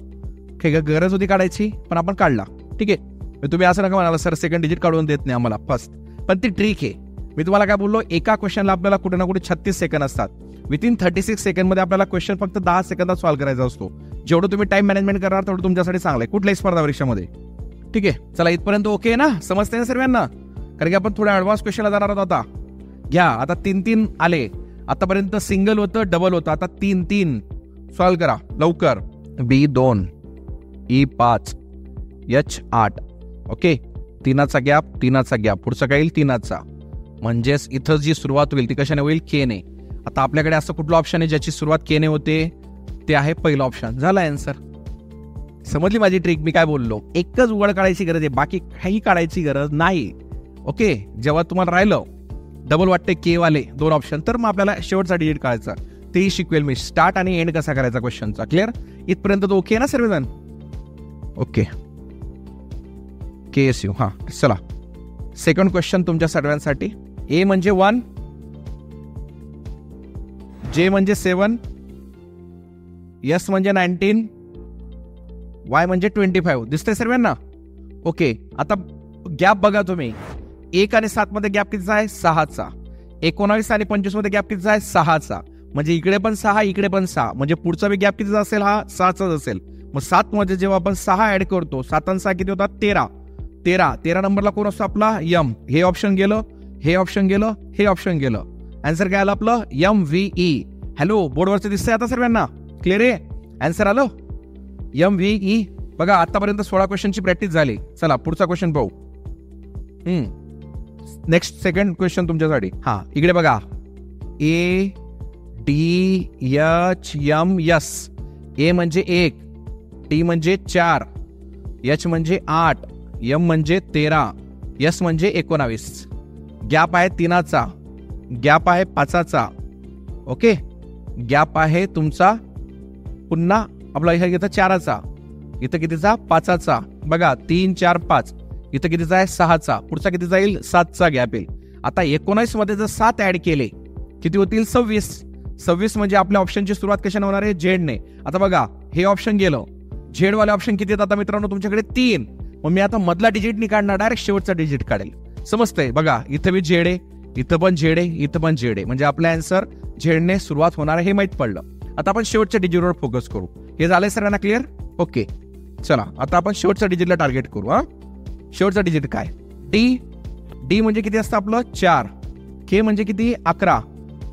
गरज होती काढायची पण आपण काढला. ठीक आहे, तुम्ही असं नका म्हणाला सर सेकंड डिजिट काढून देत नाही आम्हाला फर्स्ट, पण ती ट्रिक आहे. मी तुम्हाला काय बोललो, एका क्वेश्चनला आपल्याला कुठे ना कुठे 36 सेकंड असतात. विथिन 36 सेकंड मध्ये आपल्याला क्वेश्चन फक्त 10 सेकंदात सॉल्व्ह करायचा असतो. जेवढं तुम्ही टाइम मॅनेजमेंट करणार तेवढं तुमच्यासाठी चांगलं आहे कुठल्याही स्पर्धा परीक्षेमध्ये. ठीक आहे, चला इथपर्यंत ओके ना, समजते ना सर्वांना? कारण की आपण थोड्या ऍडव्हान्स क्वेश्चनला जाणार आहोत आता. घ्या, आता 3-3 आले. आतापर्यंत सिंगल होतं, डबल होतं, आता 3-3 सॉल्व्ह करा लवकर. B2, E5, H8. ओके, 3चा गॅप, 3चा गॅप, पुढचा काय येईल? 3चा. म्हणजेच इथं जी सुरुवात होईल ती कशाने होईल? K ने. आता आपल्याकडे असं कुठलं ऑप्शन आहे ज्याची सुरुवात K ने होते? ते आहे पहिलं ऑप्शन. झाला आन्सर. समजली माझी ट्रिक? मी काय बोललो? एकच उघड काढायची गरज आहे, बाकी काही काढायची गरज नाही. ओके, जेव्हा तुम्हाला राहिलं डबल वाटते K वाले 2 ऑप्शन, तर मग आपल्याला शेवटचा डिजिट काढायचा, तेही शिकवेल मी. स्टार्ट आणि एंड कसा करायचा क्वेश्चनचा. क्लिअर? इथपर्यंत तो ओके ना सर्वजण? Okay, KSU. हा, चला सेकंड क्वेश्चन तुमच्या सर्वांसाठी. A म्हणजे 1, J म्हणजे 7, S म्हणजे 19, Y म्हणजे 25. दिसतंय सर्वांना? ओके, आता गॅप बघा तुम्ही. 1 आणि 7 मध्ये गॅप कितीचा आहे? 6चा. 19 आणि 25 मध्ये गॅप कितीचा आहे? 6चा. म्हणजे इकडे पण 6 इकडे पण 6, म्हणजे पुढचा बी गॅप कितीचा असेल, हा 6चाच असेल. मग 7 मध्ये जेव्हा आपण 6 ऍड करतो, 7 आणि 6 किती होतात, 13 नंबरला कोण असतो आपला, यम. हे ऑप्शन गेलं, हे ऑप्शन गेलं, हे ऑप्शन गेलं. आन्सर काय आलं आपलं, MVE. हॅलो, बोर्डवरचं दिसतंय आता सर्वांना, क्लिअर आहे? आन्सर आलं MVE. बघा आतापर्यंत 16 क्वेश्चनची प्रॅक्टिस झाली. चला पुढचा क्वेश्चन पाहू. नेक्स्ट सेकंड क्वेश्चन तुमच्यासाठी. हा इकडे बघा, ADHMS. ए म्हणजे 1, टी म्हणजे 4, एच म्हणजे 8, एम म्हणजे 13, एस म्हणजे 19. गॅप आहे 3चा, गॅप आहे 5चा. ओके, गॅप आहे तुमचा पुन्हा आपला इथे घेतं 4चा, इथं कितीचा, 5चा. बघा 3 4 5, इथं कितीचा आहे, 6चा. पुढचा किती जाईल, 7चा गॅप येईल. आता 19 मध्ये जर 7 ऍड केले किती होतील, 26 म्हणजे आपल्या ऑप्शनची सुरुवात कशाने होणार आहे, झेडने. आता बघा हे ऑप्शन गेलं, झेड वाले ऑप्शन किती आहेत आता मित्रांनो तुमच्याकडे, 3. मग मी आता मधला डिजिट नाही काढणार, डायरेक्ट शेवटचा डिजिट काढेल. समजतंय? बघा इथं बी झेड आहे, इथं पण झेड आहे, इथं पण झेड आहे, म्हणजे आपला आन्सर झेडने सुरुवात होणार आहे हे माहित पडलं. आता आपण शेवटच्या डिजिटवर फोकस करू. हे झालंय सर्वांना क्लिअर? ओके, चला आता आपण शेवटच्या डिजिटला टार्गेट करू. हा शेवटचा डिजिट काय, डी म्हणजे किती असतं आपलं, 4. के म्हणजे किती, 11.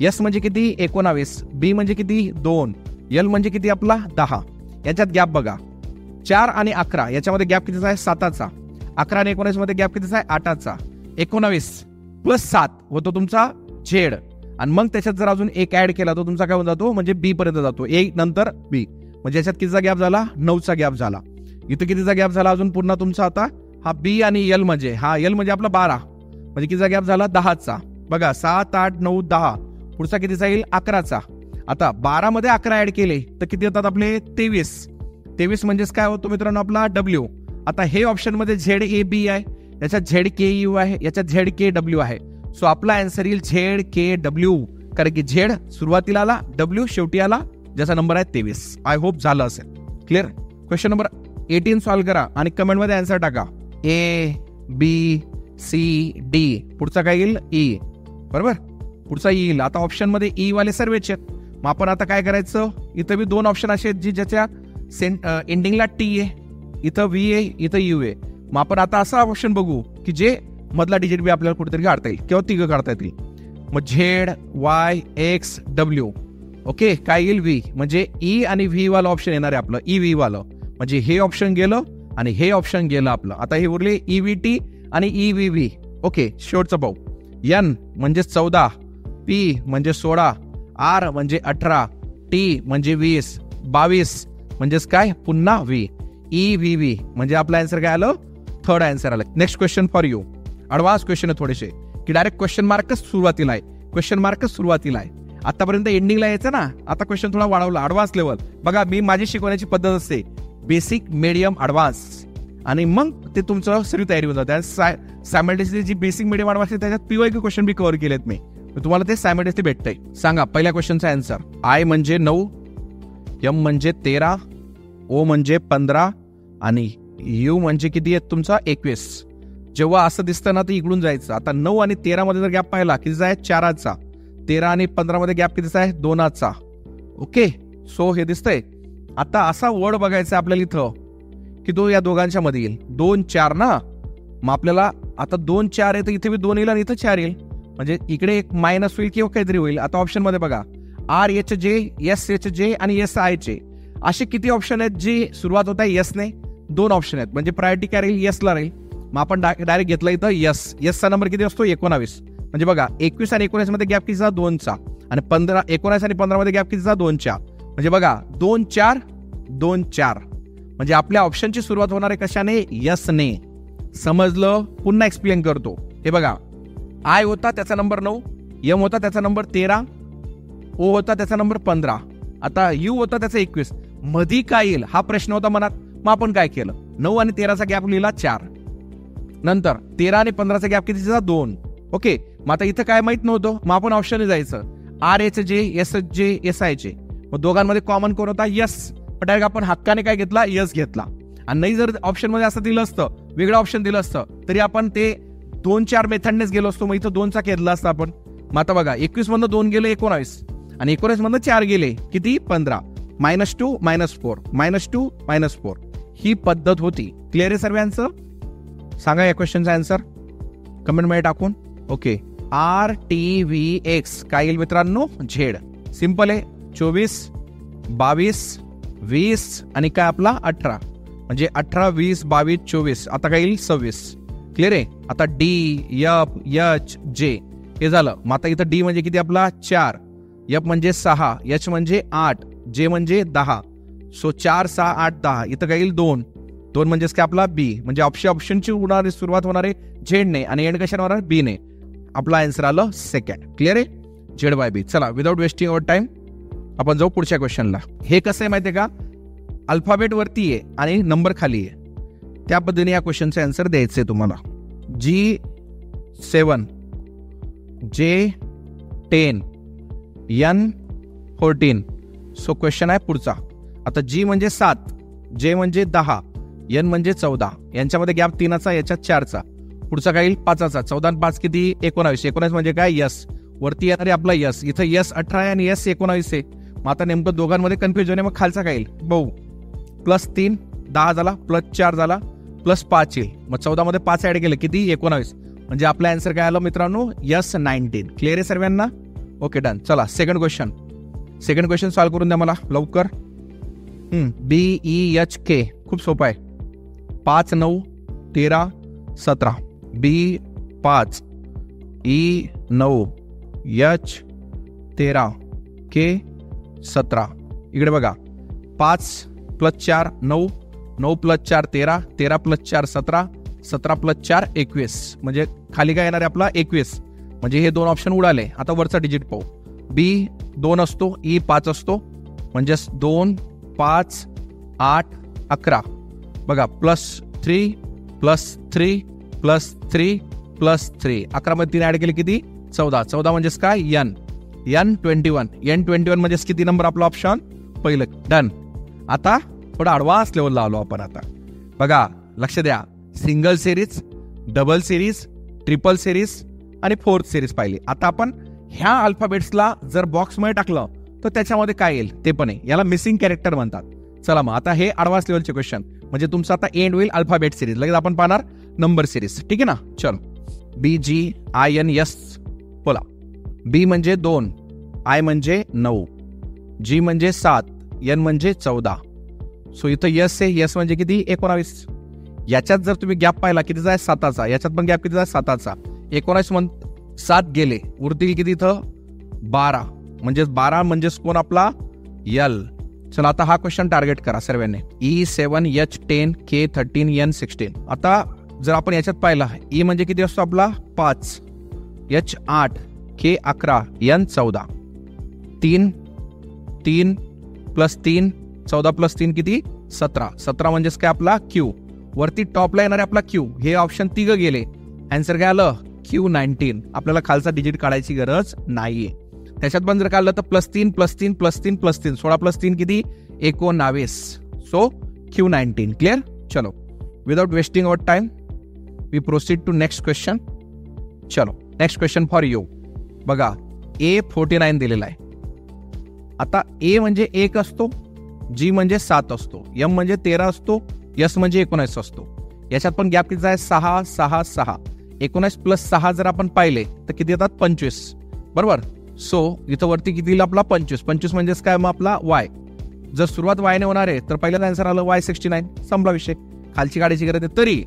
एस म्हणजे किती, 19. बी म्हणजे किती, 2. एल म्हणजे किती आपला, 10. याच्यात गॅप बघा, 4 आणि 11 याच्यामध्ये गॅप कितीचा आहे, 7चा. 11 आणि 19 मध्ये गॅप कितीचा आहे, 8चा. 19 प्लस 7 होतो तुमचा झेड, आणि मग त्याच्यात जर अजून एक ऍड केला तो तुमचा काय होऊन जातो, म्हणजे बी पर्यंत जातो. ए नंतर बी, म्हणजे याच्यात कितीचा गॅप झाला, 9चा गॅप झाला. इथं कितीचा गॅप झाला अजून पुन्हा तुमचा, आता हा बी आणि एल म्हणजे, हा एल म्हणजे आपला 12, म्हणजे कितीचा गॅप झाला, 10चा. बघा 7 8 9 10, पुढचा कितीचा येईल, 11चा. आता 12 मध्ये 11 ऍड केले तर किती होतात आपले, 23 म्हणजेच काय होतो मित्रांनो आपला डब्ल्यू. आता हे ऑप्शन मध्ये ZAB आहे, याच्यात ZKU आहे, याच्यात ZKW आहे. सो आपला आन्सर येईल ZKW, कारण की झेड सुरुवातीला आला, डब्ल्यू शेवटी आला, ज्याचा नंबर आहे 23. आय होप झालं असेल क्लिअर. क्वेश्चन नंबर 18 सॉल्व्ह करा आणि कमेंट मध्ये आन्सर टाका. ABCD, पुढचा काय येईल, E. बरोबर, पुढचा येईल. आता ऑप्शन मध्ये E वाले सर्वच आहेत. मग आपण आता काय करायचं, इथं बी 2 ऑप्शन असे आहेत जी ज्याच्या एंडिंगला T आहे, इथं V आहे, इथं U आहे. मग आपण आता असा ऑप्शन बघू की जे मधला डिजिट बी आपल्याला कुठेतरी काढता येईल किंवा तिघं काढता येतील. मग ZYXW. ओके, काय येईल, V. म्हणजे E आणि V वाला ऑप्शन येणार आहे आपलं, EV वालं. म्हणजे हे ऑप्शन गेलं आणि हे ऑप्शन गेलं आपलं. आता हे उरले EVT आणि EVV. ओके, शेवटचं पाहू. N म्हणजे 14, P म्हणजे 16, R म्हणजे 18, T म्हणजे 20, 22 म्हणजेच काय, पुन्हा V. EVV म्हणजे आपला आन्सर काय आलं, थर्ड आन्सर आलं. Next question for you. Advance question आहे थोडेसे, की डायरेक्ट क्वेश्चन मार्कच सुरुवातीला आहे, आतापर्यंत एंडिंगला यायचं ना, आता क्वेश्चन थोडा वाढवला, ऍडव्हान्स लेवल. बघा मी माझी शिकवण्याची पद्धत असते बेसिक, मीडियम, ऍडव्हान्स, आणि मग ते तुमचं सगळी तयारी होऊन जाते. सायमल्टेनियसली जी बेसिक, मीडियम, ऍडव्हान्स आहे त्याच्यात PYQ क्वेश्चन बी कव्हर केलेत मी, तुम्हाला ते सायमल्टेनियसली भेटतंय. सांगा पहिल्या क्वेश्चनचा आन्सर. I म्हणजे 9, M म्हणजे 13, O म्हणजे 15 आणि U म्हणजे किती आहे तुमचा, 21. जेव्हा असं दिसतं ना तर इकडून जायचं. आता 9 आणि 13 मध्ये जर गॅप पाहिला कितीचा आहे, 4चा. 13 आणि 15 मध्ये गॅप कितीचा आहे, 2चा. ओके, सो हे दिसतंय. आता असा वर्ड बघायचा आपल्याला इथं की तो या दोघांच्या मध्ये येईल, 2 4 ना. मग आपल्याला आता 2 4 आहे तर इथे बी 2 येईल आणि इथं 4 येईल, म्हणजे इकडे एक मायनस होईल किंवा काहीतरी होईल. आता ऑप्शन मध्ये बघा, RHJ, SHJ आणि SIJ असे किती ऑप्शन आहेत जी सुरुवात होत आहे S ने. 2 ऑप्शन आहेत, म्हणजे प्रायोरिटी काय राहील, S ला राहील. मग आपण डायरेक्ट घेतला इथं S चा नंबर किती असतो, 19. म्हणजे बघा 21 आणि 19 मध्ये गॅप कितीचा, 2चा, आणि 19 आणि 15 मध्ये गॅप कितीचा, 2च्या. म्हणजे बघा 2 4 2 4, म्हणजे आपल्या ऑप्शनची सुरुवात होणार आहे कशाने, S ने. समजलं? पुन्हा एक्सप्लेन करतो. हे बघा, I होता त्याचा नंबर 9, M होता त्याचा नंबर 13, O होता त्याचा नंबर 15, आता U होता त्याचा 21. मधी काय येईल हा प्रश्न होता मनात. मग आपण काय केलं, 9 आणि 13चा गॅप लिहिला 4, नंतर 13 आणि 15चा गॅप कितीचा, 2. ओके, मग आता इथं काय माहित नव्हतं, मग आपण ऑप्शन जायचं, RHJ, SHJ, SIJ. मग दोघांमध्ये कॉमन कोण होता, S. पण डायरेक्ट आपण हक्काने काय घेतला, S घेतला. आणि नाही जर ऑप्शन मध्ये असं दिलं असतं, वेगळं ऑप्शन दिलं असतं, तरी आपण ते 2 4 मेथडनेच गेलो असतो. मग इथं 2चा घेतला असता आपण. मग आता बघा 21 मधनं 2 गेलं 19, आणि 19 मधनं 4 गेले किती 15, -2 -4 -2 -4 ही पद्धत होती. क्लिअर आहे सर्वांचं? सांगा या क्वेश्चनचा आन्सर कमेंट मध्ये टाकून. ओके, RTVX काय येईल मित्रांनो? झेड. सिंपल आहे. 24 22 20 आणि काय आपला 18, म्हणजे 18 20 22 24. आता काय येईल 26. क्लिअर आहे? आता D F H J हे झालं. मग आता इथं D म्हणजे किती आपला 4, F म्हणजे 6, H म्हणजे 8, J म्हणजे 10. सो 4 6 8 10. इथं काय येईल 2 म्हणजेच काय आपला B, म्हणजे ऑप्शनची होणारी सुरुवात होणार आहे झेडने आणि एंड कशाने होणार B ने. आपला आन्सर आलं सेकंड. क्लिअर आहे? Z/B. चला, विदाउट वेस्टिंग अवर टाइम आपण जाऊ पुढच्या क्वेश्चनला. हे कसं आहे माहितीये का? अल्फाबेट वरती आहे आणि नंबर खाली आहे. त्या पद्धतीने या क्वेश्चनचे आन्सर द्यायचे तुम्हाला. G7 J10 N14. So question आहे पुढचा. आता G म्हणजे 7, J म्हणजे 10, N म्हणजे 14. यांच्यामध्ये गॅप 3चा, याच्यात 4चा. पुढचा काय येईल 5चा. 14 आणि 5 किती 19. 19 म्हणजे काय यस. वरती येणारे आपला यस. इथं यस 18 आहे आणि यस 19 आहे. मग आता नेमकं दोघांमध्ये कन्फ्युजन आहे. मग खालचा काय येईल भाऊ? +3 10 झाला, +4 झाला, +5 येईल. मग 14 मध्ये 5 ऍड केलं किती 19. म्हणजे आपला आन्सर काय आलं मित्रांनो? यस 19. क्लिअर आहे सर्वांना? Okay, done. चला सेकंड क्वेश्चन सॉल्व्ह करून द्या मला लवकर. BEHK खूप सोपं आहे. 5 9 13 17. B5 E9 H13 K17. इकडे बघा 5 + 4 9, 9 + 4 13, 13 + 4 17, 17 + 4 21. म्हणजे खाली काय येणार आहे आपला 21. म्हणजे हे 2 ऑप्शन उडाले. आता वरचा डिजिट पाहू. B 2 असतो, E 5 असतो, म्हणजे 2 5 8 11. बघा +3 +3 +3 +3. 11 मध्ये 3 ऍड केले किती 14. 14 म्हणजेच काय N21 म्हणजेच किती नंबर आपला ऑप्शन पहिलं. डन. आता थोडा ऍडव्हान्स लेवलला आलो आपण. आता बघा लक्ष द्या. Single series, double series, triple series आणि 4th सिरीज पाहिली. आता आपण ह्या अल्फाबेट्सला जर बॉक्समध्ये टाकलं तर त्याच्यामध्ये काय येईल ते पण आहे. याला मिसिंग कॅरेक्टर म्हणतात. चला मग आता हे ऍडव्हान्स लेवलचे क्वेश्चन, म्हणजे तुमचं आता एंड होईल अल्फाबेट सिरीज. लगेच आपण पाहणार नंबर सिरीज. ठीक आहे ना? चलो. BGINS बोला. B म्हणजे 2, I म्हणजे 9, G म्हणजे 7, N म्हणजे 14. सो इथं यस आहे. यस म्हणजे किती 19. याच्यात जर तुम्ही गॅप पाहिला कितीचा आहे 7चा. याच्यात पण गॅप कितीचा आहे 7चा. 19 7 गेले, उरतील किती इथं 12. म्हणजे 12 म्हणजेच कोण आपला यल. चला आता हा क्वेश्चन टार्गेट करा सर्वांनी. E7 H10 K13 N16. आता जर आपण याच्यात पाहिला E म्हणजे किती असतो आपला 5, H8 K11 N14. 3 3 + 3 14 + 3 किती 17. 17 म्हणजेच काय आपला Q. वरती टॉपला येणारे आपला Q. हे ऑप्शन 3 गेले. आन्सर काय आलं Q19. आपल्याला खालचा डिजिट काढायची गरज नाहीये. त्याच्यात पण जर काढलं तर +3 +3 +3 +3 16 + 3 किती 19. So Q19. क्लिअर? चलो, without wasting our time we proceed to next question. चलो, नेक्स्ट क्वेश्चन फॉर यू. बघा A49 दिलेला आहे. आता A म्हणजे 1 असतो, G म्हणजे 7 असतो, M म्हणजे 13 असतो, S म्हणजे 19 असतो. याच्यात पण गॅप किती आहे 6 6 6. 19 + 6 जर आपण पाहिले तर किती येतात 25. बरोबर. सो इथं वरती किती येईल आपला 25. 25 म्हणजेच काय मग आपला Y. जर सुरुवात Y ने होणार आहे तर पहिल्यांदा आन्सर आलं Y69. संपला विषय. खालची काढायची गरज आहे. तरी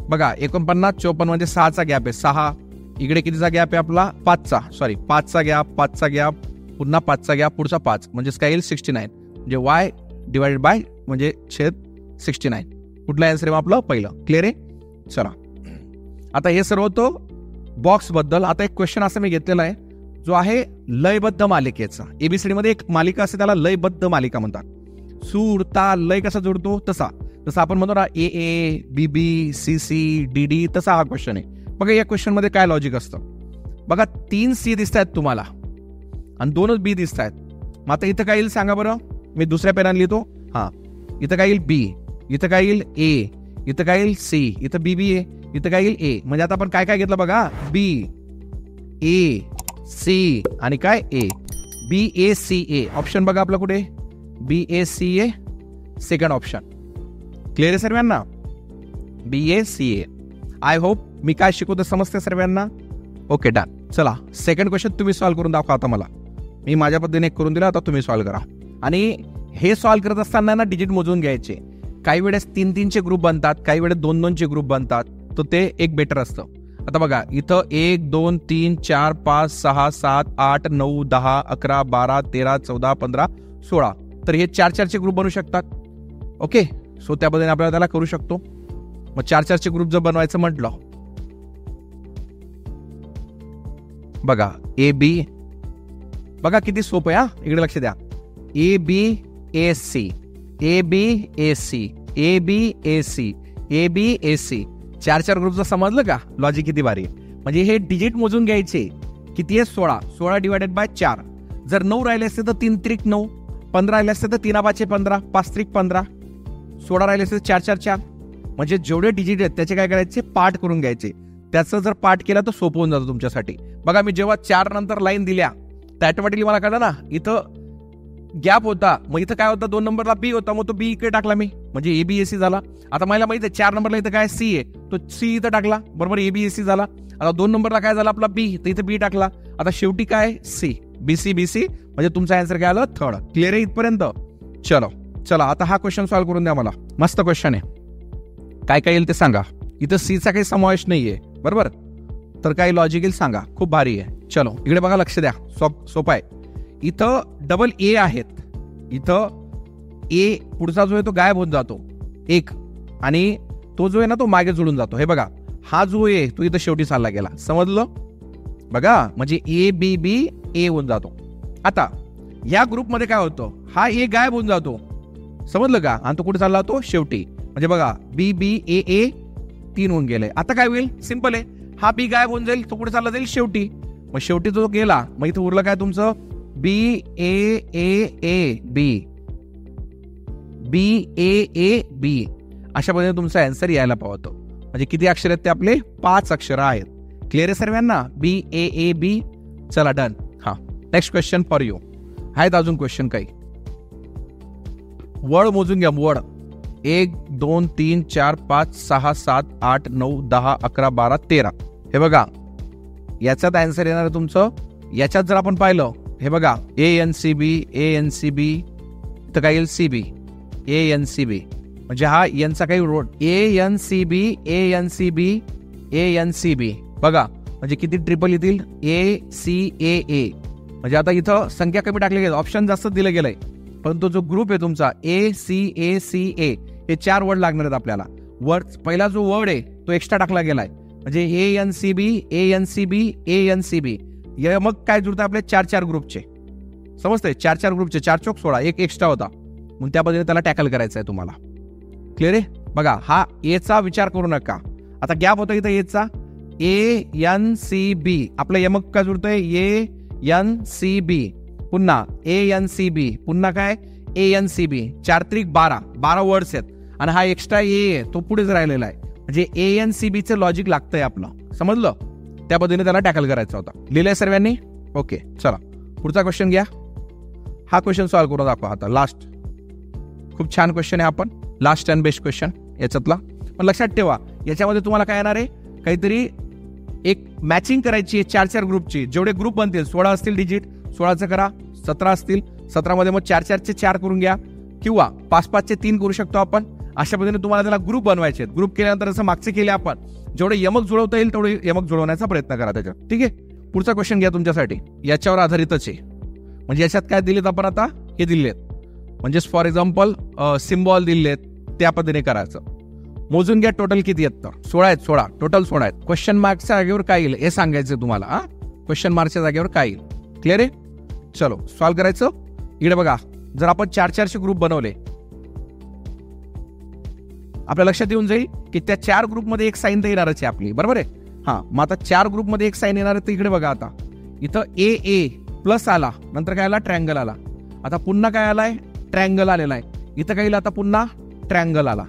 बघा 49 54 म्हणजे 6चा गॅप आहे 6. इकडे कितीचा गॅप आहे आपला 5चा. सॉरी 5चा गॅप, 5चा गॅप, पुन्हा 5चा गॅप, पुढचा 5 म्हणजेच काय येईल 69. म्हणजे Y/, म्हणजे छेद 69. कुठला आन्सर आहे आपलं पहिलं. क्लिअर आहे? चला आता हे सर्व तो बॉक्स बद्दल. आता एक क्वेश्चन असं मी घेतलेला आहे जो आहे लयबद्ध मालिकेचा. एबीसीडी मध्ये एक मालिका असते त्याला लयबद्ध मालिका म्हणतात. सूर ताल लय कसा जोडतो तसा आपण म्हणतो ना AA BB CC DD तसा हा क्वेश्चन आहे. बघा या क्वेश्चन मध्ये काय लॉजिक असतं. बघा 3 C दिसत आहेत तुम्हाला आणि 2च B दिसत आहेत. मग आता इथं काय येईल सांगा बरं. मी दुसऱ्या पेनाने लिहितो. हा इथं काय येईल B, इथं काय येईल A, इथं काय येईल C, इथं BB आहे, इथं काय येईल A. म्हणजे आता आपण काय काय घेतलं बघा B A C आणि काय A. BACA ऑप्शन बघा आपला कुठे, BACA सेकंड ऑप्शन. क्लिअर आहे सर्वांना? BACA. आय होप मी काय शिकवतो समजते सर्वांना. Okay done. चला सेकंड क्वेश्चन तुम्ही सॉल्व्ह करून दाखवा. आता मला मी माझ्या पद्धतीने एक करून दिला, आता तुम्ही सॉल्व्ह करा. आणि हे सॉल्व्ह करत असताना ना डिजिट मोजून घ्यायचे. काही वेळेस 3-3चे ग्रुप बनतात, काही वेळेस 2-2चे ग्रुप बनतात, तर ते एक बेटर असतं. आता बघा इथं 1 2 3 4 5 6 7 8 9 10 11 12 13 14 15 16, तर हे 4-4चे ग्रुप बनू शकतात. ओके, सो त्या पद्धतीने आपल्याला त्याला करू शकतो. मग 4-4चे ग्रुप जर बनवायचं म्हटलं, बघा AB, बघा किती सोपं आहे. इकडे लक्ष द्या. ABAC ABAC ABAC ABAC 4-4 ग्रुपचं समजलं का? लॉजिक किती भारी आहे. म्हणजे हे डिजिट मोजून घ्यायचे. किती आहे? 16 डिवायडेड बाय 4. जर 9 राहिले असते तर 3 त्रिक 9, 15 राहिले असते तर 3 5 15, 5 त्रिक 15, 16 राहिले असते 4 4 4. म्हणजे जेवढे डिजिट आहेत त्याचे काय करायचे? पार्ट करून घ्यायचे. त्याचं जर पार्ट केला तर सोपं होऊन जातं तुमच्यासाठी. बघा मी जेव्हा 4 नंतर लाईन दिल्या तर ऑटोमॅटिकली मला कळलं ना इथं गॅप होता. मग इथं काय होता? 2 नंबरला B होता, मग तो B इकडे टाकला मी, म्हणजे ABAC झाला. आता मला माहिती आहे 4 नंबरला इथं काय C आहे, तो C इथं टाकला, बरोबर ABAC झाला. आता 2 नंबरला काय झाला आपला B, तर इथं B टाकला. आता शेवटी काय? C, BC म्हणजे तुमचा आन्सर काय आलं? थर्ड. क्लिअर आहे इथपर्यंत? चला आता हा क्वेश्चन सॉल्व्ह करून द्या मला. मस्त क्वेश्चन आहे. काय काय येईल ते सांगा. इथं Cचा काही समावेश नाहीये, बरोबर, तर काही लॉजिक येईल सांगा. खूप भारी आहे. चलो इकडे बघा, लक्ष द्या. सोपा आहे. इथं डबल A आहेत. इथं A पुढचा जो आहे तो गायब होऊन जातो एक, आणि तो जो आहे ना तो मागे जुळून जातो. हे बघा हा जो आहे तो इथं शेवटी चालला गेला. समजलं? बघा म्हणजे ABB A होऊन जातो. आता या ग्रुपमध्ये काय होतं? हा A गायब होऊन जातो. समजलं का? आणि तो कुठे चालला? तो शेवटी. म्हणजे बघा BBAA 3 होऊन गेले. आता काय होईल? सिंपल आहे. हा B गायब होऊन जाईल, तो कुठे चालला जाईल? शेवटी. मग शेवटी जो गेला, मग इथं उरलं काय तुमचं? BAAB. अशा पद्धतीने तुमचा आन्सर यायला पावतो. म्हणजे किती अक्षर आहेत ते आपले? 5 अक्षर आहेत. क्लिअर आहे सर्वांना? BAAB. चला डन. हा नेक्स्ट क्वेश्चन फॉर यू. आहेत अजून क्वेश्चन काही? वर्ड मोजून घ्या. वर्ड 1 2 3 4 5 6 7 8 9 10 11 12 13. हे बघा याच्यात आन्सर येणार आहे तुमचं. याच्यात जर आपण पाहिलं, हे बघा ANCB तर काय येईल? CB ANCB. म्हणजे हा यांचा काही रोड ANCB. बघा म्हणजे किती ट्रिपल येतील? ACAA. म्हणजे आता इथं संख्या कमी टाकली गेली, ऑप्शन जास्त दिलं गेलंय, पण तो जो ग्रुप आहे तुमचा ACACA, हे 4 वर्ड लागणार आहेत आपल्याला. वर्ड पहिला जो वर्ड आहे तो एक्स्ट्रा टाकला गेलाय. म्हणजे ANCB. मग काय जुळतं आपले? 4-4 ग्रुपचे. समजतंय? 4-4 ग्रुपचे, 4 चौक 16, एक एक्स्ट्रा होता. मग त्या पद्धतीने त्याला टॅकल करायचं आहे तुम्हाला. क्लिअर आहे? बघा हा एचा विचार करू नका. आता गॅप होतो इथं एचा. ANCB आपलं मग काय जुळतंय? ANCB पुन्हा ANCB पुन्हा काय? ANCB. 4 त्रिक 12 वर्ड्स आहेत, आणि हा एक्स्ट्रा A तो पुढेच राहिलेला आहे. म्हणजे ANCBचं लॉजिक लागतंय आपलं. समजलं? त्या पद्धतीने त्याला टॅकल करायचा होता. लिहिलंय सर्वांनी? ओके चला पुढचा क्वेश्चन घ्या. हा क्वेश्चन सॉल्व्ह करून दाखवा. आता लास्ट खूप छान क्वेश्चन आहे. आपण लास्ट अँड बेस्ट क्वेश्चन याच्यातला. पण लक्षात ठेवा याच्यामध्ये तुम्हाला काय येणार आहे? काहीतरी एक मॅचिंग करायची आहे 4-4 ग्रुपची. जेवढे ग्रुप बनतील 16 असतील डिजिट, 16चं करा. 17 असतील, 17 मध्ये मग 4-4चे 4 करून घ्या, किंवा 5-5चे 3 करू शकतो आपण. अशा पद्धतीने तुम्हाला त्याला ग्रुप बनवायचे आहेत. ग्रुप केल्यानंतर असं मागचे केले आपण, जेवढे यमक जुळवता येईल तेवढे यमक जुळवण्याचा प्रयत्न करा त्याच्यात. ठीक आहे? पुढचा क्वेश्चन घ्या तुमच्यासाठी. याच्यावर आधारितच आहे. म्हणजे याच्यात काय दिलेत आपण आता? हे दिलेत. म्हणजेच फॉर एक्झाम्पल सिम्बॉल दिलेत, त्या पद्धतीने करायचं. मोजून घ्या टोटल किती आहेत. तर 16 आहेत. 16 टोटल 16 आहेत. क्वेश्चन मार्कच्या जागेवर काय येईल हे सांगायचं तुम्हाला. क्वेश्चन मार्कच्या जागेवर काय येईल? क्लिअर आहे? चलो सॉल्व्ह करायचं. इकडे बघा जर आपण 4-4चे ग्रुप बनवले, आपल्या लक्षात येऊन जाईल की त्या 4 ग्रुपमध्ये एक साईन तर येणारच आहे आपली. बरोबर आहे? हा मग आता 4 ग्रुपमध्ये एक साईन येणार आहे. तर इकडे बघा आता इथं AA प्लस आला, नंतर काय आला? ट्रँगल आला. आता पुन्हा काय आलाय? ट्रँगल आलेला आहे. इथं काय येईल आता? पुन्हा ट्रँगल आला.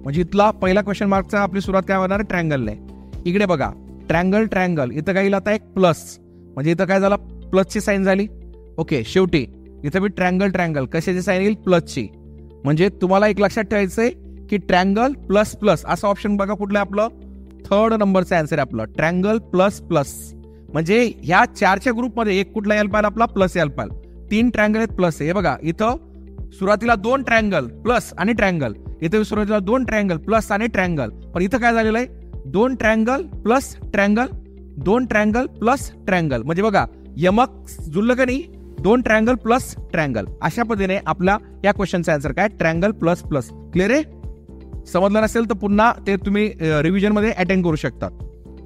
म्हणजे इथला पहिला क्वेश्चन मार्कचा आपली सुरुवात काय होणार? ट्रँगल आहे. इकडे बघा ट्रँगल. इथं काय येईल आता? एक प्लस. म्हणजे इथं काय झाला? प्लसची साईन झाली. ओके, शेवटी इथं मी ट्रँगल कशाची साईन येईल? प्लसची. म्हणजे तुम्हाला एक लक्षात ठेवायचंय की ट्रँगल प्लस प्लस असं ऑप्शन बघा कुठलं आपलं थर्ड नंबरचं आन्सर आहे आपलं, ट्रँगल प्लस प्लस. म्हणजे ह्या 4च्या ग्रुपमध्ये एक कुठला यायला पाहिजे आपला? प्लस यायला पाहिजे. 3 ट्रँगल आहेत प्लस आहे. हे बघा इथं सुरुवातीला 2 ट्रँगल प्लस आणि ट्रँगल, इथं सुरुवातीला 2 ट्रँगल प्लस आणि ट्रँगल, पण इथं काय झालेलं आहे? 2 triangle plus triangle, 2 triangle plus triangle. म्हणजे बघा यमक जुळलं का नाही? 2 ट्रँगल प्लस ट्रँगल. अशा पद्धतीने आपला या क्वेश्चनचा आन्सर काय? Triangle plus plus. क्लिअर आहे? समजलं नसेल तर पुन्हा ते तुम्ही रिव्हिजन मध्ये अटेंड करू शकता.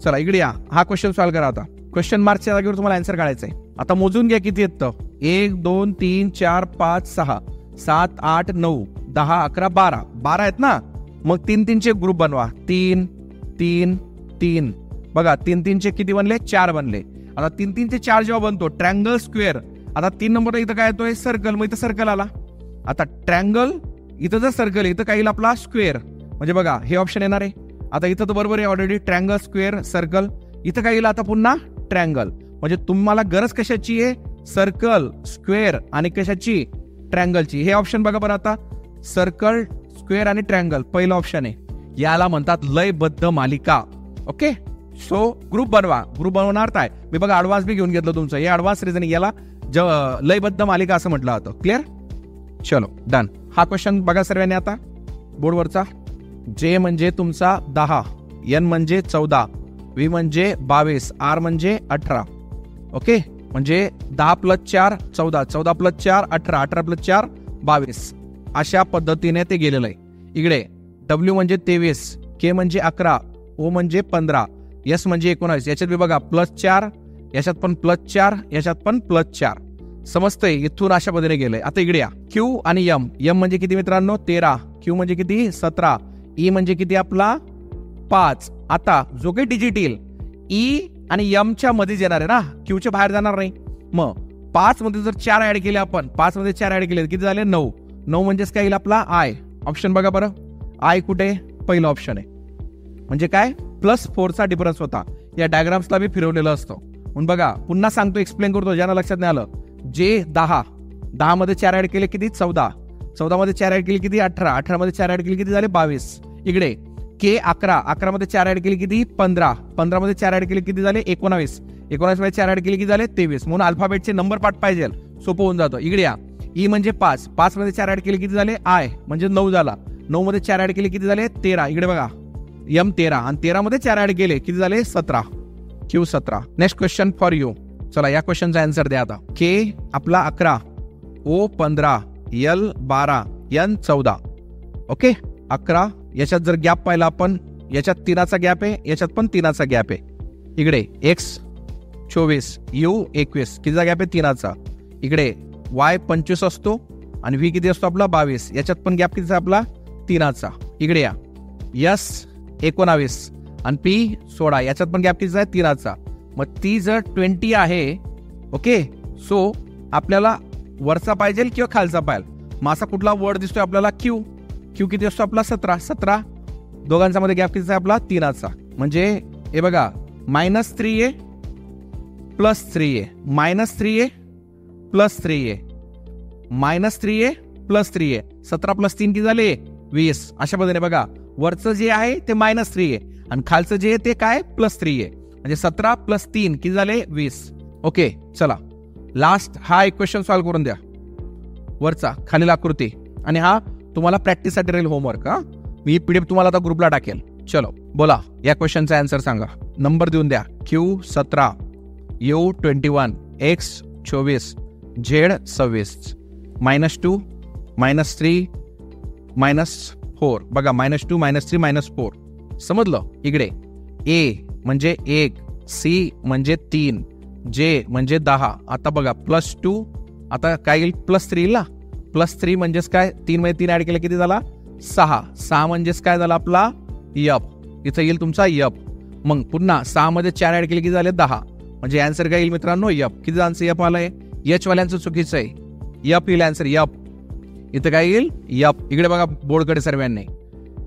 चला इकडे या, हा क्वेश्चन सॉल्व्ह करा. आता क्वेश्चन मार्कच्या जागेवर तुम्हाला आन्सर काढायचंय. आता मोजून घ्या किती येतं. 1 2 3 4 5 6 7 8 9 10 11 12 12 आहेत ना. मग 3 3 चे ग्रुप बनवा. 3 3 3. बघा 3 3 चे किती बनले? 4 बनले. आता 3 3 चे 4 जेव्हा बनतो ट्रँगल स्क्वेअर. आता 3 नंबर इथं काय येतोय? सर्कल. मग इथं सर्कल आला. आता ट्रँगल इथं जर सर्कल इथं काय येईल आपला? स्क्वेअर. म्हणजे बघा हे ऑप्शन येणार आहे. आता इथं तर बरोबर आहे ऑलरेडी, ट्रँगल स्क्वेअर सर्कल. इथं काय येईल आता पुन्हा? ट्रँगल. म्हणजे तुम्हाला गरज कशाची आहे? सर्कल, स्क्वेअर आणि कशाची? ट्रँगलची. हे ऑप्शन बघा बरं आता, सर्कल, स्क्वेअर आणि ट्रँगल पहिलं ऑप्शन आहे. याला म्हणतात लयबद्ध मालिका. ओके, सो ग्रुप बनवा. ग्रुप बनवणार काय? मी बघा ऍडव्हान्स बी घेऊन घेतलं तुमचं. हे ऍडव्हान्स रिझनिंग, याला लयबद्ध मालिका असं म्हटलं जातं. क्लिअर? चलो डन. हा क्वेश्चन बघा सर्वांनी आता बोर्डवरचा. जे म्हणजे तुमचा 10, एन म्हणजे 14, व्ही म्हणजे 22, आर म्हणजे 18. ओके, म्हणजे 10 + 4 14, 14 + 4 18, 18 + 4 22. अशा पद्धतीने ते गेलेलं आहे. इकडे डब्ल्यू म्हणजे 23, के म्हणजे 11, ओ म्हणजे 15, एस म्हणजे 19. याच्यात बी बघा +4, याच्यात पण +4, याच्यात पण +4. समजतंय? इथून अशा पद्धतीने गेलंय. आता इकडे या, क्यू आणि एम. एम म्हणजे किती मित्रांनो? 13, क्यू म्हणजे किती? 17, ई म्हणजे किती आपला? 5. आता जो काही डिजिट येईल ई आणि एम च्या मध्येच येणार आहे ना, क्यूच्या बाहेर जाणार नाही. मग 5 मध्ये जर 4 ऍड केले आपण, 5 मध्ये 4 ऍड केले किती झाले? 9. 9 म्हणजेच काय येईल आपला? आय. ऑप्शन बघा बरं, आय कुठे? पहिलं ऑप्शन आहे. म्हणजे काय? +4चा डिफरन्स होता. या डायग्राम्सला बी फिरवलेलं असतं. म्हणून बघा पुन्हा सांगतो, एक्सप्लेन करतो ज्यांना लक्षात नाही आलं. जे 10 मध्ये 4 ऍड केले किती? 14, 14 मध्ये 4 ऍड केले किती? 18, 18 मध्ये 4 ऍड केले किती झाले? 22. इकडे के 11, 11 मध्ये 4 ऍड केले किती? 15, 15 मध्ये 4 ऍड केले किती झाले? 19, 19 मध्ये 4 ऍड केले किती झाले? 23. म्हणून अल्फाबेटचे नंबर पाठ पाहिजे, सोपं होऊन जातं. इकडे या, ई म्हणजे 5, 5 मध्ये 4 ऍड केले किती झाले? आय म्हणजे 9 झाला. 9 मध्ये 4 ऍड केले किती झाले? 13. इकडे बघा एम 13 आणि 13 मध्ये 4 ऍड केले किती झाले? 17, Q 17. Next question for you. चला या क्वेश्चनचा आन्सर द्या आता. के आपला 11, ओ 15, एल 12, एन 14. ओके, 11. याच्यात जर गॅप पाहिला आपण, याच्यात 3चा गॅप आहे, याच्यात पण 3चा गॅप आहे. इकडे एक्स 24, यू 21, कितीचा गॅप आहे? 3चा. इकडे वाय 25 असतो आणि व्ही किती असतो आपला? 22. याच्यात पण गॅप कितीचा आपला? 3चा. इकडे या, यस 19 आणि पी 16, याच्यात पण गॅप कितीचा आहे? 3चा. मग ती जर 20 आहे, ओके, सो आपल्याला वरचा पाहिजे किंवा खालचा पाहिजे. मग असा कुठला वर्ड दिसतोय आपल्याला? क्यू. क्यू किती असतो आपला? 17, 17. दोघांचा मध्ये गॅप कितीचा आहे आपला? 3चा. म्हणजे हे बघा -3 आहे +3 आहे, -3 आहे +3 आहे, -3 आहे +3 आहे. 17 + 3 किती झाले? 20. अशा पद्धतीने बघा वरचं जे आहे ते -3 आहे आणि खालचं जे आहे ते काय? +3 आहे. म्हणजे 17 + 3 किती झाले? 20. ओके, चला लास्ट हा एक क्वेश्चन सॉल्व्ह करून द्या. वरचा खालील आकृती, आणि हा तुम्हाला प्रॅक्टिससाठी राहील होमवर्क. हा, मी पीडीएफ तुम्हाला आता ग्रुपला टाकेल. चलो बोला, या क्वेश्चनचा आन्सर सांगा. नंबर देऊन द्या. Q 17, you 21, x 24, Z 26, -2, -3, -4. बघा -2, -3, -4. समजलं? इकडे ए म्हणजे 1, सी म्हणजे 3, जे म्हणजे 10. आता बघा +2, आता काय येईल? +3 येईल ना. +3 म्हणजेच काय? 3 मध्ये 3 ऍड केलं किती झाला? 6. 6 म्हणजेच काय झाला आपला? यप. इथं येईल तुमचा यप. मग पुन्हा 6 मध्ये 4 ऍड केले किती झाले? 10. म्हणजे आन्सर काय येईल मित्रांनो? यप. किती आन्सर यप आलाय? एच वाल्यांचं चुकीचं आहे. यप येईल आन्सर, यप. इथं काय येईल? यप. इकडे बघा बोर्डकडे सर्वांनी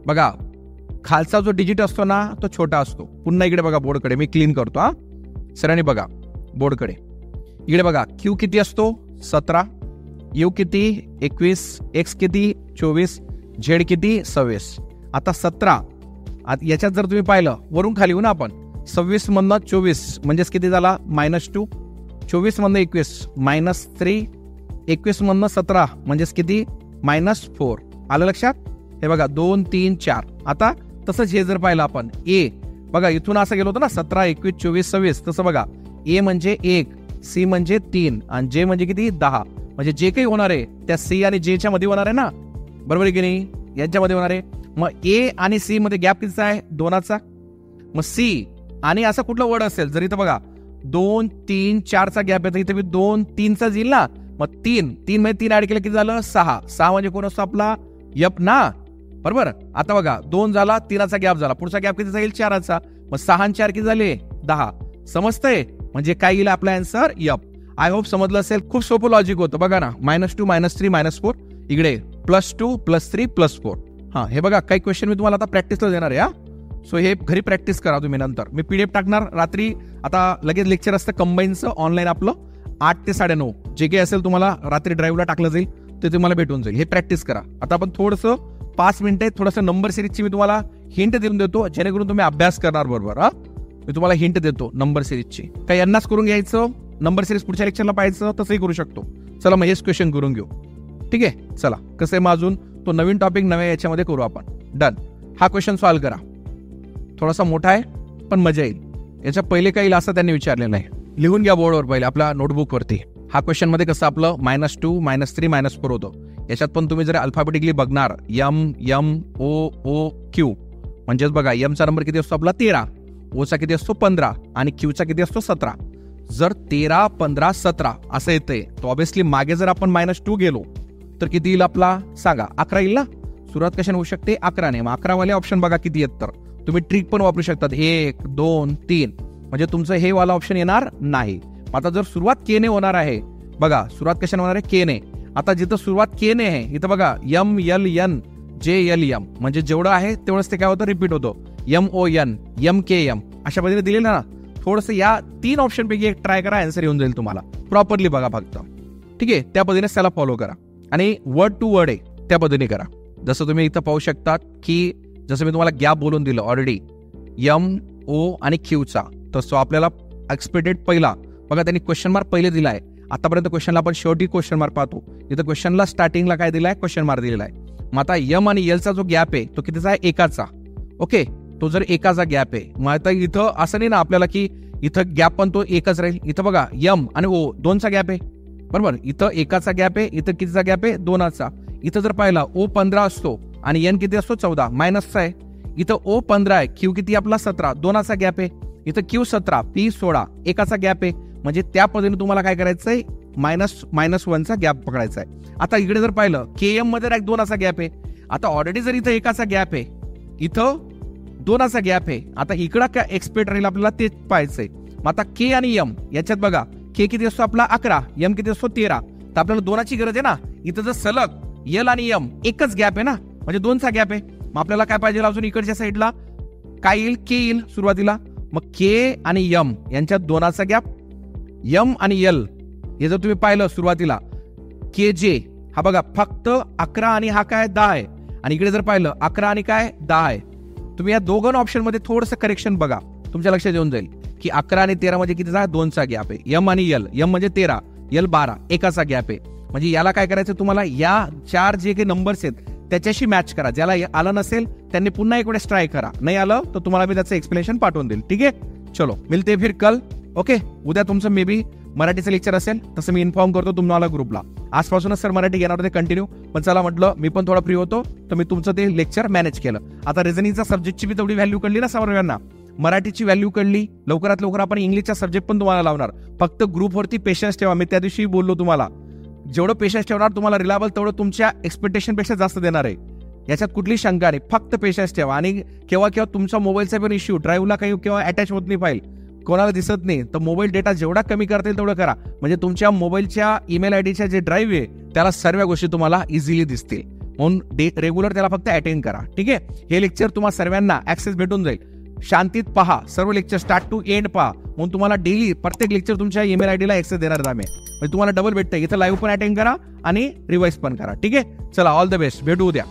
बघा, खालचा जो डिजिट असतो ना तो छोटा असतो. पुन्हा इकडे बघा बोर्डकडे, मी क्लीन करतो. हा, सर्वांनी बघा बोर्डकडे. इकडे बघा क्यू किती असतो? 17, यू किती 21, एक्स किती 24, झेड किती 26. आता 17 याच्यात जर तुम्ही पाहिलं वरून खाली येऊ ना आपण, 26 मधनं 24 म्हणजेच किती झाला -2, 24 मधनं 21 -3, 21 मधनं 17 म्हणजेच किती -4. आलं लक्षात? हे बघा 2, 3, 4. आता तसंच हे जर पाहिलं आपण ए, बघा इथून असं गेलो होतं ना 17, 21, 24, 26. तसं बघा ए म्हणजे 1, सी म्हणजे 3 आणि जे म्हणजे किती 10. म्हणजे जे काही होणार आहे त्या सी आणि जे च्या मध्ये होणार आहे ना, बरोबर आहे की नाही? यांच्यामध्ये होणार आहे. मग ए आणि सी मध्ये गॅप कितीचा आहे 2चा. मग सी आणि असं कुठलं वर्ड असेल जर इथं बघा 2, 3, 4चा गॅप येतो, इथे 2, 3चा येईल ना. मग 3 मध्ये 3 ऍड केलं किती झालं 6 म्हणजे कोण असतो आपला यप ना, बरोबर. आता बघा 2 झाला, 3चा गॅप झाला, पुढचा गॅप किती जाईल 4चा. मग 6 आणि 4 किती झाले 10. समजतंय? म्हणजे काय येईल आपला आन्सर यप. आय होप समजलं असेल. खूप सोपं लॉजिक होतं बघा ना. -2, -3, -4, इकडे +2, +3, +4. हा हे बघा काही क्वेश्चन मी तुम्हाला आता प्रॅक्टिसला देणार आहे. सो हे घरी प्रॅक्टिस करा तुम्ही. नंतर मी PDF टाकणार रात्री. आता लगेच लेक्चर असतं कंबाईनचं ऑनलाईन आपलं 8 ते 9:30. जे काही असेल तुम्हाला रात्री ड्राईव्हला टाकलं जाईल ते तुम्हाला भेटून जाईल. हे प्रॅक्टिस करा. आता आपण थोडंसं 5 मिनिटं थोडंसं नंबर सिरीजची मी तुम्हाला हिंट देऊन देतो, जेणेकरून तुम्ही अभ्यास करणार बरोबर. मी तुम्हाला हिंट देतो नंबर सिरीजची. काही यांनाच करून घ्यायचं, नंबर सिरीज पुढच्या लेक्चरला पाहायचं तसंही करू शकतो. चला मग हेच क्वेश्चन करून घेऊ. ठीक आहे, चला कसं आहे मग अजून तो नवीन टॉपिक नव्या याच्यामध्ये करू आपण. डन. हा क्वेश्चन सॉल्व्ह करा. थोडासा मोठा आहे पण मजा येईल. याच्या पहिले काही येईल असं त्यांनी विचारलेलं आहे. लिहून घ्या बोर्डवर पहिले आपल्या नोटबुकवरती. हा क्वेश्चन मध्ये कसं आपलं -2, -3, -4 होतं. याच्यात पण तुम्ही जर अल्फाबेटिकली बघणार M O O Q म्हणजेच बघा एमचा नंबर किती असतो आपला 13, ओचा किती असतो 15 आणि क्यूचा किती असतो 17. जर 13, 15, 17 असं येतंय तर ऑब्व्हियसली मागे जर आपण -2 गेलो तर किती येईल आपला सांगा? 11 येईल ना. सुरुवात कशाने होऊ शकते 11ने. मग 11 वाले ऑप्शन बघा किती आहेत. तर तुम्ही ट्रिक पण वापरू शकतात 1, 2, 3. म्हणजे तुमचं हे वाला ऑप्शन येणार नाही. आता जर सुरुवात केने होणार आहे बघा, सुरुवात कशाने होणार आहे केने. आता जिथं सुरुवात केने आहे इथं बघा MLN JLM म्हणजे जेवढं आहे तेवढंच ते काय होतं रिपीट होतं. MON MKM अशा पद्धतीने दिलेलं ना. थोडंसं या 3 ऑप्शन पैकी एक ट्राय करा, आन्सर येऊन जाईल तुम्हाला. प्रॉपरली बघा फक्त. ठीक आहे, त्या पद्धतीने त्याला फॉलो करा आणि वर्ड टू वर्ड आहे त्या पद्धतीने करा. जसं तुम्ही इथं पाहू शकता की जसं मी तुम्हाला गॅप बोलून दिलं ऑलरेडी MO आणि Qचा, तर आपल्याला एक्सपेक्टेड पहिला बघा त्यांनी क्वेश्चन मार्क पहिले दिलाय. आतापर्यंत क्वेश्चनला आपण शेवटी क्वेश्चन मार्क पाहतो. इथं क्वेश्चनला स्टार्टिंगला काय दिलाय क्वेश्चन मार्क दिलेला आहे. मग आता M आणि Lचा जो गॅप आहे तो कितीचा आहे 1चा. ओके, तो जर 1चा गॅप आहे मग आता इथं असं नाही ना आपल्याला की इथं गॅप पण तो 1च राहील. इथं बघा M आणि O 2चा गॅप आहे बरोबर. इथं 1चा गॅप आहे, इथं कितीचा गॅप आहे 2चा. इथं जर पाहिला O 15 असतो आणि N किती असतो 14 मायनसचा आहे. इथं O 15 आहे, Q किती आपला 17 2चा गॅप आहे. इथं Q 17 P 16 1चा गॅप आहे. म्हणजे त्या पद्धतीने तुम्हाला काय करायचंय -1चा गॅप पकडायचा आहे. आता इकडे जर पाहिलं KM मध्ये 2चा गॅप आहे. आता ऑलरेडी जर इथं 1चा गॅप आहे, इथं 2चा गॅप आहे. आता इकडं काय एक्सपेक्ट राहील आपल्याला ते पाहायचंय. मग आता K आणि M याच्यात बघा K किती असतो आपला 11, M किती असतो 13. तर आपल्याला 2ची गरज आहे ना. इथं जर सलग L आणि M एकच गॅप आहे ना, म्हणजे 2चा गॅप आहे. मग आपल्याला काय पाहिजे अजून इकडच्या साईडला काय येईल K येईल सुरुवातीला. मग K आणि M यांच्यात 2चा गॅप. M आणि L हे जर तुम्ही पाहिलं सुरुवातीला KJ हा बघा फक्त 11 आणि हा काय 10 आहे. आणि इकडे जर पाहिलं 11 आणि काय 10 आहे. तुम्ही या दोघं ऑप्शन मध्ये थोडंसं करेक्शन बघा, तुमच्या लक्षात येऊन जाईल की 11 आणि 13 मध्ये कितीचा 2चा गॅप आहे. M आणि L, M म्हणजे 13, L 12 1चा गॅप आहे. म्हणजे याला काय करायचं तुम्हाला या 4 जे काही नंबर्स आहेत त्याच्याशी मॅच करा. ज्याला आलं नसेल त्यांनी पुन्हा एक वेळेस ट्राय करा. नाही आलं तर तुम्हाला मी त्याचं एक्सप्लेनेशन पाठवून देईल. ठीक आहे, चलो मिलते फिर कल. ओके, उद्या तुमचं मे बी मराठीचं लेक्चर असेल तसं मी इन्फॉर्म करतो तुम्हाला ग्रुपला. आजपासूनच सर मराठी घेणार होते कंटिन्यू, पण चला म्हटलं मी पण थोडा फ्री होतो तर मी तुमचं ते लेक्चर मॅनेज केलं. आता रिझनिंगचा सब्जेक्टची मी तेवढी व्हॅल्यू कळली ना सर्वांना, मराठीची व्हॅल्यू कळली. लवकरात लवकर आपण इंग्लिशचा सब्जेक्ट पण तुम्हाला लावणार. फक्त ग्रुपवरती पेशन्स ठेवा. मी त्या दिवशी बोललो तुम्हाला जेवढं पेशन्स ठेवणार तुम्हाला रिलायबल तेवढं तुमच्या एक्सपेक्टेशन पेक्षा जास्त देणार आहे. याच्यात कुठली शंका नाही, फक्त पेशन्स ठेवा. आणि केव्हा केव्हा तुमचा मोबाईलचा पण इश्यू, ड्राईव्हला काही केव्हा अटॅच होत नाही फाईल, कोणाला दिसत नाही, तर मोबाईल डेटा जेवढा कमी करता येईल तेवढं करा. म्हणजे तुमच्या मोबाईलच्या ईमेल आयडीच्या जे ड्राईव्ह आहे त्याला सर्व गोष्टी तुम्हाला इझिली दिसतील. म्हणून रेग्युलर त्याला फक्त अटेंड करा. ठीक आहे, हे लेक्चर तुम्हाला सर्वांना ऍक्सेस भेटून जाईल. शांतीत पहा, सर्व लेक्चर स्टार्ट टू एंड पहा, म्हणून तुम्हाला डेली प्रत्येक लेक्चर तुमच्या ईमेल आयडीला ऍक्सेस देणार आहेत आम्ही. म्हणजे तुम्हाला डबल भेटतं. इथं लाईव्ह पण अटेंड करा आणि रिवाइज पण करा. ठीक आहे, चला ऑल द बेस्ट, भेटू उद्या.